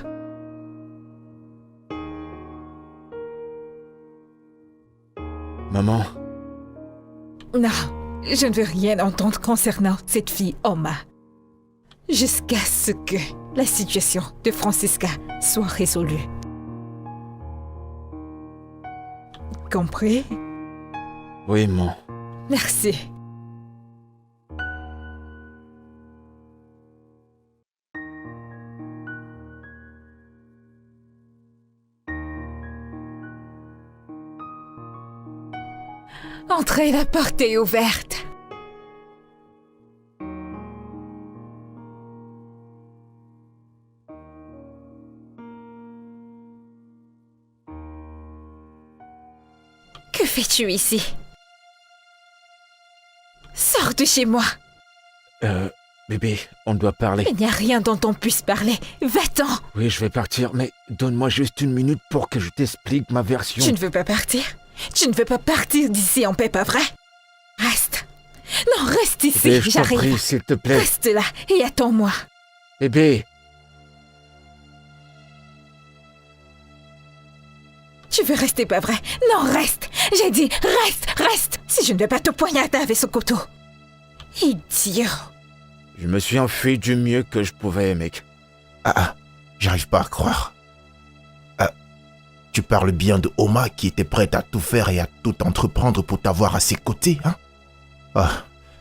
Maman, Non, je ne veux rien entendre concernant cette fille Oma. Jusqu'à ce que la situation de Francisca soit résolue. Compris? oui, maman. Merci. Entrez, la porte est ouverte. Que fais-tu ici? Sors de chez moi. Bébé, on doit parler. Il n'y a rien dont on puisse parler. Va-t'en. Oui, je vais partir, mais donne-moi juste une minute pour que je t'explique ma version. Tu ne veux pas partir? Tu ne veux pas partir d'ici en paix, pas vrai? Reste. Non, reste ici, Bébé, je t'en prie, j'arrive. s'il te plaît. Reste là et attends-moi. Bébé, Tu veux rester, pas vrai? Non, reste. J'ai dit, reste. Si je ne vais pas te poignarder avec ce couteau. Idiot. je me suis enfui du mieux que je pouvais, mec. J'arrive pas à croire. Tu parles bien de Oma qui était prête à tout faire et à tout entreprendre pour t'avoir à ses côtés, hein?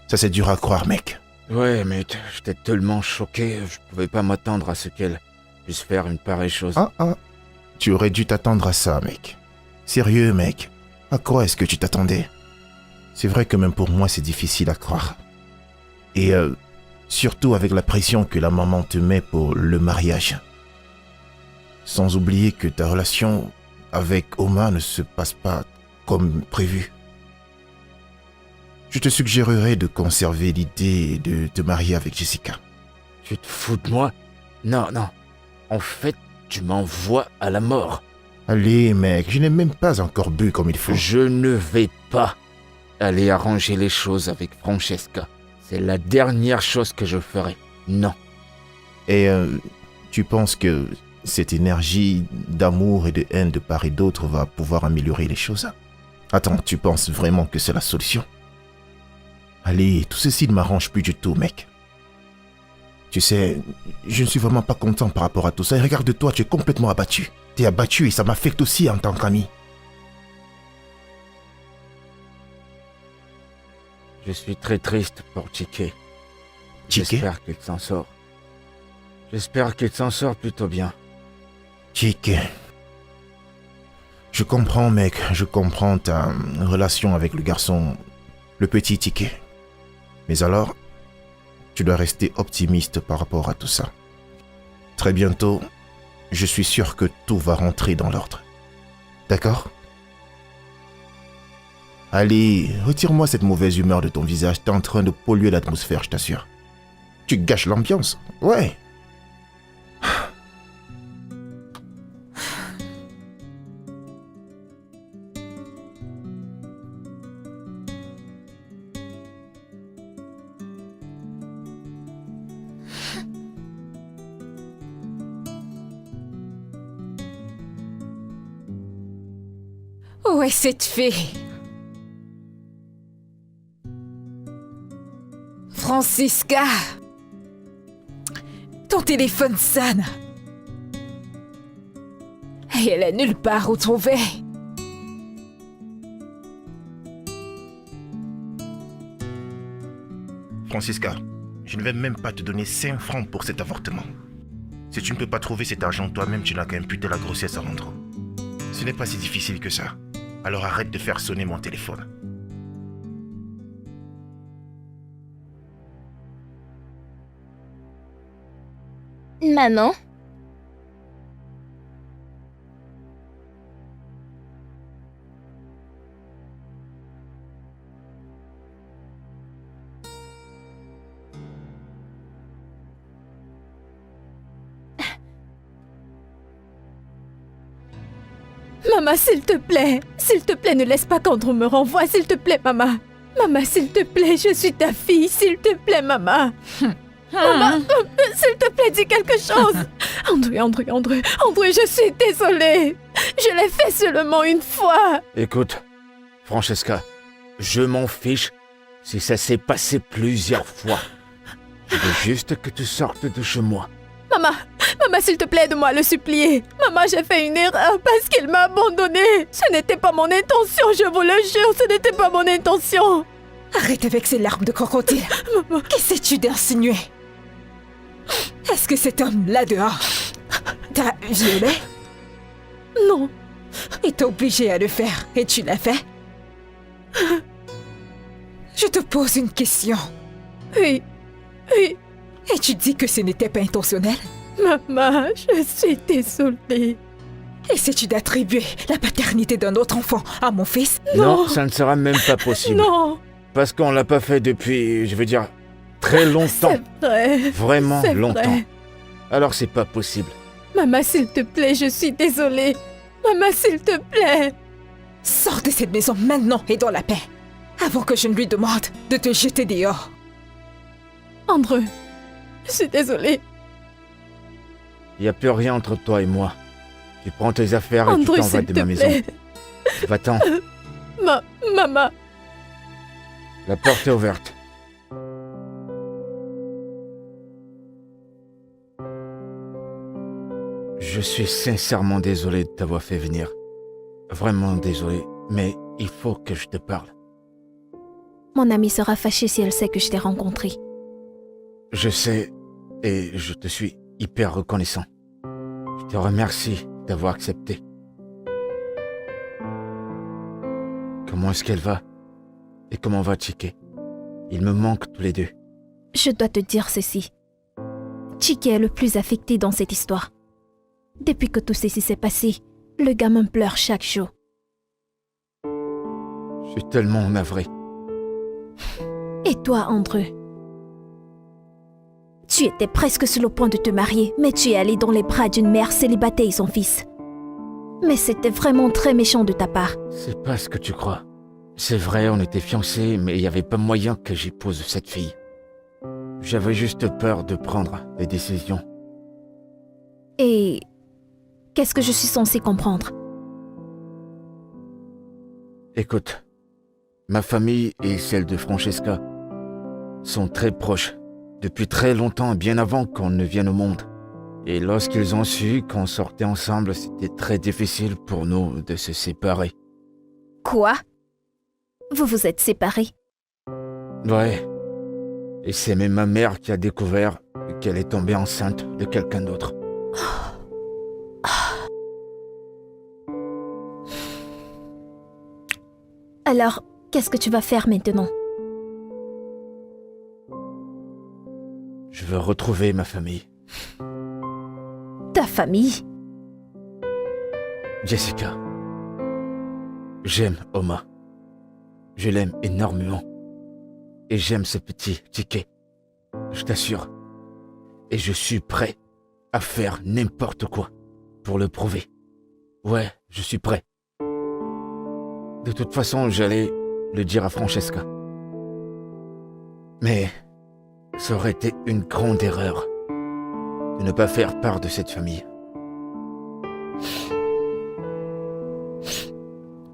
Ça c'est dur à croire, mec. Ouais, mec, j'étais tellement choqué, je pouvais pas m'attendre à ce qu'elle puisse faire une pareille chose. Tu aurais dû t'attendre à ça, mec. Sérieux, mec. À quoi est-ce que tu t'attendais? C'est vrai que même pour moi, c'est difficile à croire. Et surtout avec la pression que la maman te met pour le mariage. Sans oublier que ta relation avec Oma ne se passe pas comme prévu. Je te suggérerais de conserver l'idée de te marier avec Jessica. Tu te fous de moi? Non. En fait, tu m'envoies à la mort. Allez, mec, je n'ai même pas encore bu comme il faut. Je ne vais pas aller arranger les choses avec Francesca. C'est la dernière chose que je ferai. Non. Et tu penses que cette énergie d'amour et de haine de part et d'autre va pouvoir améliorer les choses? Attends, tu penses vraiment que c'est la solution? Allez, tout ceci ne m'arrange plus du tout, mec. Tu sais, je ne suis vraiment pas content par rapport à tout ça. Et regarde-toi, tu es complètement abattu. T'es abattu et ça m'affecte aussi en tant qu'ami. Je suis très triste pour Chike. Chike? J'espère qu'il s'en sort. J'espère qu'il s'en sort plutôt bien. Chike. Je comprends, mec. Je comprends ta relation avec le garçon, le petit Chike. Mais alors, tu dois rester optimiste par rapport à tout ça. Très bientôt, je suis sûr que tout va rentrer dans l'ordre. D'accord? Allez, retire-moi cette mauvaise humeur de ton visage. T'es en train de polluer l'atmosphère, je t'assure. Tu gâches l'ambiance. Ouais. Où est cette fille? Francisca! Ton téléphone sonne. Et elle est nulle part où trouver. Francisca, je ne vais même pas te donner 5 francs pour cet avortement. Si tu ne peux pas trouver cet argent toi-même, tu n'as qu'à imputer la grossesse à Andrew. Ce n'est pas si difficile que ça. Alors arrête de faire sonner mon téléphone. Maman, Maman, s'il te plaît, ne laisse pas qu'Andrew me renvoie, s'il te plaît, maman. Maman, s'il te plaît, je suis ta fille, s'il te plaît, maman. Maman, s'il te plaît, dis quelque chose. Andrew, je suis désolée. Je l'ai fait seulement une fois. Écoute, Francesca, je m'en fiche si ça s'est passé plusieurs fois. Je veux juste que tu sortes de chez moi. Maman, s'il te plaît, aide-moi à le supplier. Maman, j'ai fait une erreur parce qu'il m'a abandonnée. Ce n'était pas mon intention, je vous le jure, ce n'était pas mon intention. Arrête avec ces larmes de crocodile. Maman, qu'essaies-tu d'insinuer? Est-ce que cet homme-là dehors t'a violé? Non. Il t'a obligé à le faire et tu l'as fait? Je te pose une question. Oui. Et tu dis que ce n'était pas intentionnel? Maman, je suis désolée. Essaies-tu d'attribuer la paternité d'un autre enfant à mon fils? Non, ça ne sera même pas possible. Non. Parce qu'on l'a pas fait depuis, je veux dire, très longtemps. C'est vrai. Vraiment C'est longtemps. vrai. Alors c'est pas possible. Maman, s'il te plaît, je suis désolée. Maman, s'il te plaît. Sors de cette maison maintenant et dans la paix. Avant que je ne lui demande de te jeter dehors. Andrew, je suis désolée. Il n'y a plus rien entre toi et moi. Tu prends tes affaires et tu Andrew, t'en vas s'il de te ma maison. plaît. Va-t'en. Maman. La porte est ouverte. Je suis sincèrement désolé de t'avoir fait venir. Vraiment désolé, mais il faut que je te parle. Mon amie sera fâchée si elle sait que je t'ai rencontré. Je sais et je te suis hyper reconnaissant. Je te remercie d'avoir accepté. Comment est-ce qu'elle va? Et comment va Chike? Ils me manquent tous les deux. Je dois te dire ceci. Chike est le plus affecté dans cette histoire. Depuis que tout ceci s'est passé, le gamin pleure chaque jour. Je suis tellement navré. Et toi, Andrew? Tu étais presque sur le point de te marier, mais tu es allé dans les bras d'une mère célibataire et son fils. Mais c'était vraiment très méchant de ta part. C'est pas ce que tu crois. C'est vrai, on était fiancés, mais il n'y avait pas moyen que j'épouse cette fille. J'avais juste peur de prendre des décisions. Et qu'est-ce que je suis censée comprendre? Écoute, ma famille et celle de Francesca sont très proches, depuis très longtemps, bien avant qu'on ne vienne au monde. Et lorsqu'ils ont su qu'on sortait ensemble, c'était très difficile pour nous de se séparer. Quoi? Vous vous êtes séparés? Ouais. Et c'est même ma mère qui a découvert qu'elle est tombée enceinte de quelqu'un d'autre. Alors, qu'est-ce que tu vas faire maintenant? Je veux retrouver ma famille. Ta famille? Jessica. J'aime Oma. Je l'aime énormément. Et j'aime ce petit Chike. Je t'assure. Et je suis prêt à faire n'importe quoi pour le prouver. Ouais, je suis prêt. De toute façon, j'allais le dire à Francesca. Mais ça aurait été une grande erreur de ne pas faire part de cette famille.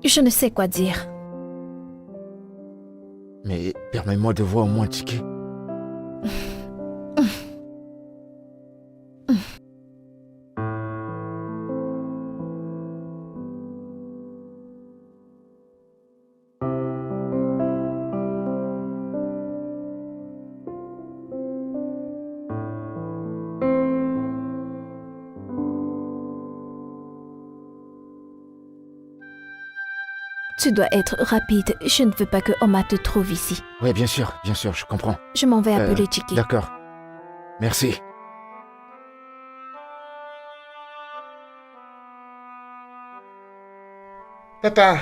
Je ne sais quoi dire. Mais permets-moi de voir au moins Chike. Tu dois être rapide. Je ne veux pas que Oma te trouve ici. Ouais, bien sûr, je comprends. Je m'en vais appeler Chike. D'accord. Merci. Tata,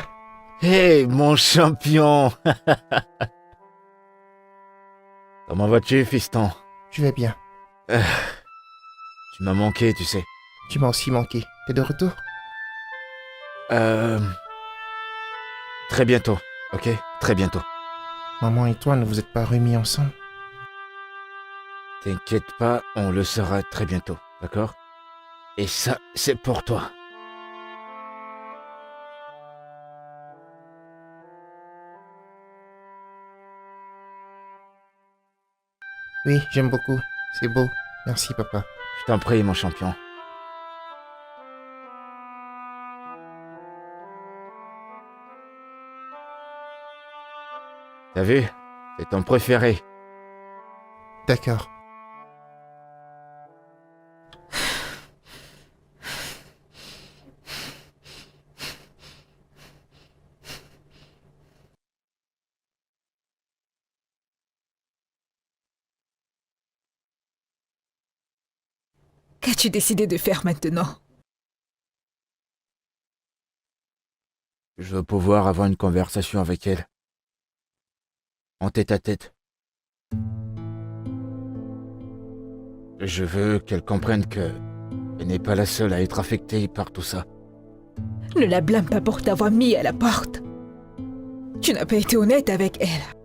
Hey, mon champion. Comment vas-tu, fiston? je vais bien. Tu m'as manqué, tu sais. Tu m'as aussi manqué. T'es de retour? Très bientôt, ok? Très bientôt. Maman et toi ne vous êtes pas remis ensemble? T'inquiète pas, on le sera très bientôt, d'accord? Et ça, c'est pour toi. Oui, j'aime beaucoup. C'est beau. Merci, papa. Je t'en prie, mon champion. T'as vu? C'est ton préféré. D'accord. Qu'as-tu décidé de faire maintenant? Je veux pouvoir avoir une conversation avec elle. En tête à tête. Je veux qu'elle comprenne que elle n'est pas la seule à être affectée par tout ça. Ne la blâme pas pour t'avoir mis à la porte. Tu n'as pas été honnête avec elle.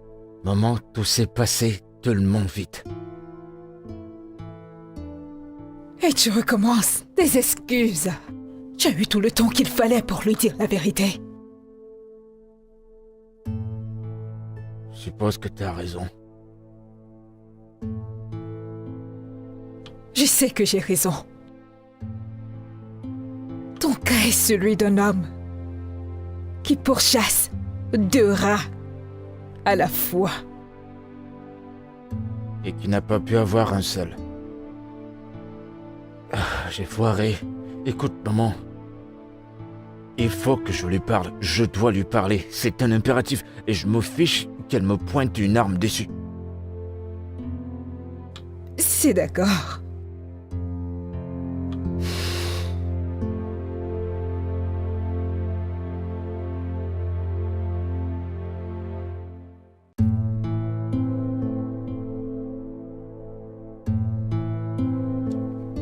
Maman, tout s'est passé tellement vite. Et tu recommences des excuses. Tu as eu tout le temps qu'il fallait pour lui dire la vérité. Je suppose que t'as raison. Je sais que j'ai raison. Ton cas est celui d'un homme qui pourchasse 2 rats à la fois. Et qui n'a pas pu avoir un seul. J'ai foiré. Écoute, maman. Il faut que je lui parle. Je dois lui parler. C'est un impératif. Et je me fiche qu'elle me pointe une arme dessus. C'est d'accord.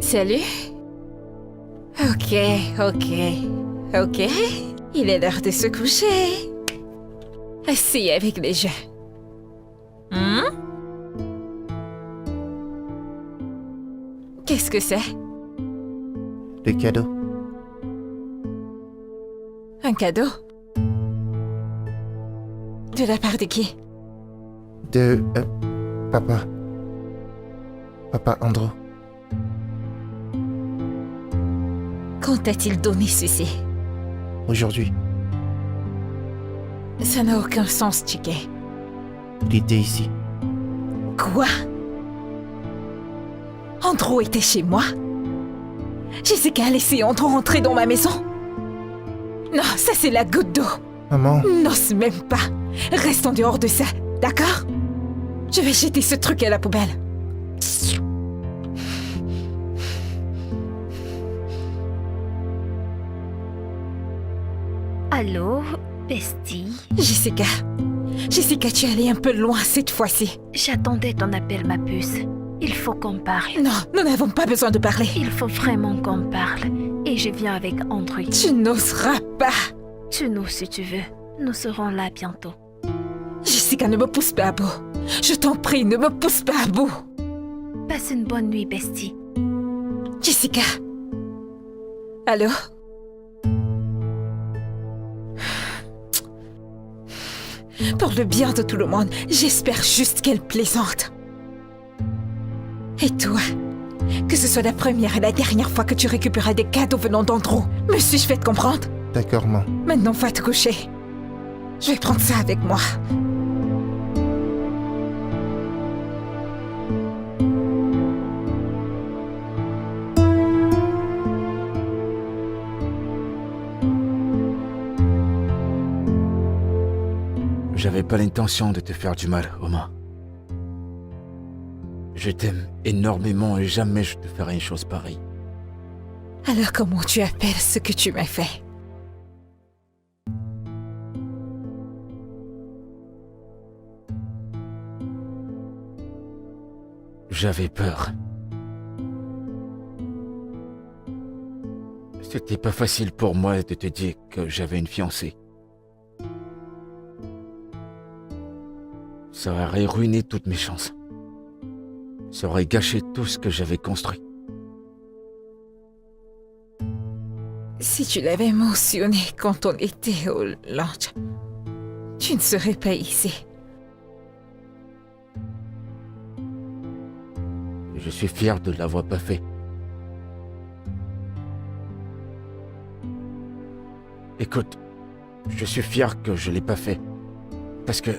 Salut. Ok. Il est l'heure de se coucher. Assis avec les gens. Qu'est-ce que c'est? Le cadeau. Un cadeau? De la part de qui? De... papa. Papa Andrew. Quand a-t-il donné ceci? Aujourd'hui, Ça n'a aucun sens, Chiquet. il était ici. Quoi? Andrew était chez moi? Jessica a laissé Andrew entrer dans ma maison? Non, ça c'est la goutte d'eau. Maman, N'ose même pas. Reste en dehors de ça, d'accord? Je vais jeter ce truc à la poubelle. Allô, bestie? Jessica, tu es allée un peu loin cette fois-ci. J'attendais ton appel, ma puce. Il faut qu'on parle. Non, nous n'avons pas besoin de parler. Il faut vraiment qu'on parle. Et je viens avec Andrew. Tu n'oseras pas. Tue-nous si tu veux. Nous serons là bientôt. Jessica, ne me pousse pas à bout. Je t'en prie, ne me pousse pas à bout. Passe une bonne nuit, bestie. Jessica. Allô? Pour le bien de tout le monde, j'espère juste qu'elle plaisante. Et toi? Que ce soit la première et la dernière fois que tu récupéreras des cadeaux venant d'Andrew. Me suis-je fait comprendre? d'accord, maman. Maintenant, va te coucher. Je vais prendre ça avec moi. J'avais pas l'intention de te faire du mal, Oma. Je t'aime énormément et jamais je te ferai une chose pareille. Alors comment tu appelles ce que tu m'as fait? J'avais peur. C'était pas facile pour moi de te dire que j'avais une fiancée. Ça aurait ruiné toutes mes chances. Ça aurait gâché tout ce que j'avais construit. Si tu l'avais mentionné quand on était au lunch, tu ne serais pas ici. Je suis fier de l'avoir pas fait. Écoute, je suis fier que je l'ai pas fait. Parce que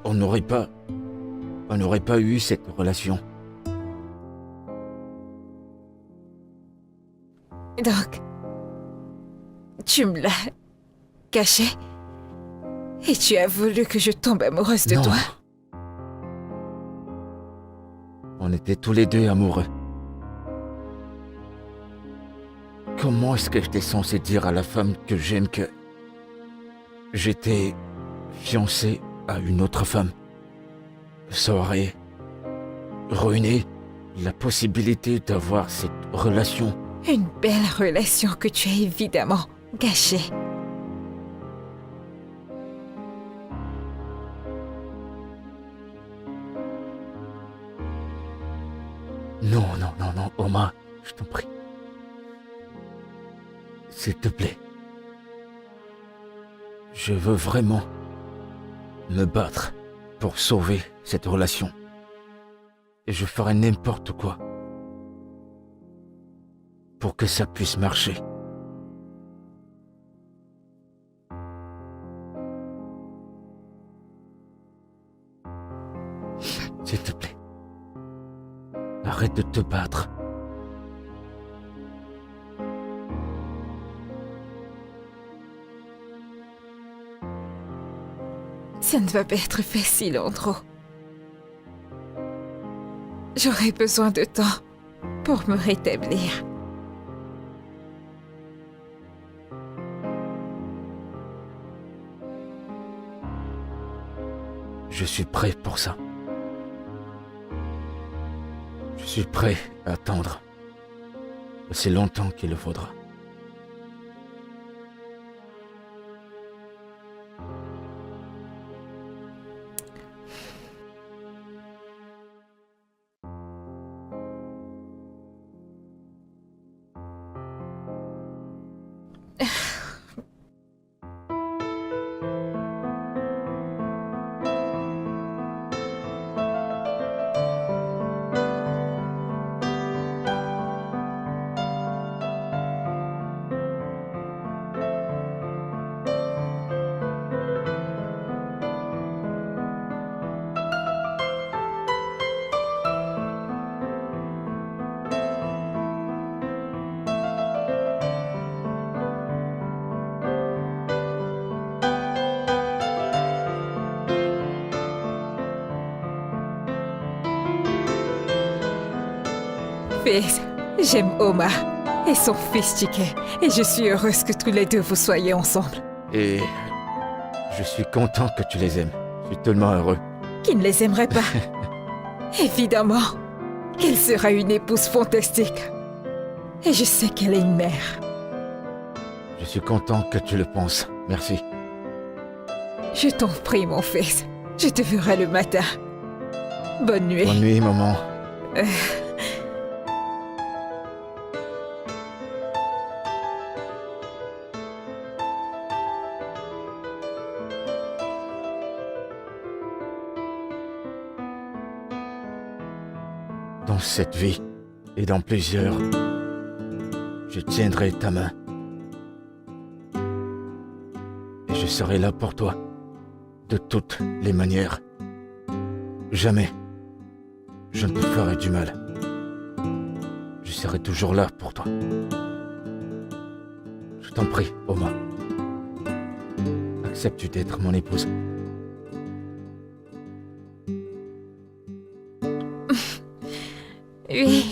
on n'aurait pas eu cette relation. Donc, tu me l'as caché et tu as voulu que je tombe amoureuse de Non. toi. On était tous les deux amoureux. Comment est-ce que j'étais censé dire à la femme que j'aime que j'étais fiancé à une autre femme? Ça aurait ruiné la possibilité d'avoir cette relation. Une belle relation que tu as évidemment gâchée. Non, Oma, je t'en prie. S'il te plaît. Je veux vraiment me battre pour sauver cette relation. Et je ferai n'importe quoi pour que ça puisse marcher. S'il te plaît. Arrête de te battre. Ça ne va pas être facile, Andrew. J'aurai besoin de temps pour me rétablir. Je suis prêt pour ça. Je suis prêt à attendre. C'est longtemps qu'il le faudra. Fils, j'aime Oma et son fils Chike, et je suis heureuse que tous les deux vous soyez ensemble. Et je suis content que tu les aimes. Je suis tellement heureux. Qui ne les aimerait pas? Évidemment qu'elle sera une épouse fantastique. Et je sais qu'elle est une mère. Je suis content que tu le penses. Merci. Je t'en prie, mon fils. Je te verrai le matin. Bonne nuit. Bonne nuit, maman. Dans cette vie et dans plusieurs, je tiendrai ta main. Et je serai là pour toi, de toutes les manières. Jamais je ne te ferai du mal. Je serai toujours là pour toi. Je t'en prie, Oma. Acceptes-tu d'être mon épouse? Oui.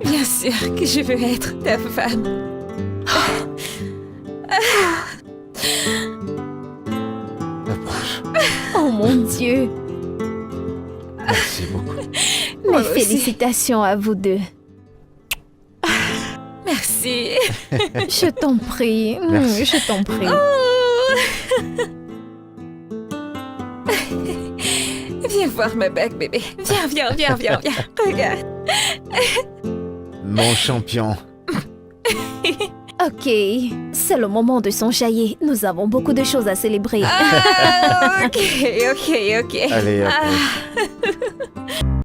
Bien sûr que je veux être ta femme. Approche. Oh mon Dieu! Merci beaucoup. Moi Mes aussi. félicitations à vous deux. Merci. Je t'en prie. Merci. Je t'en prie. Viens voir ma bague, bébé. Viens. Regarde. Mon champion. Ok, c'est le moment de s'enjailler. Nous avons beaucoup de choses à célébrer. Ah, ok. Allez, après.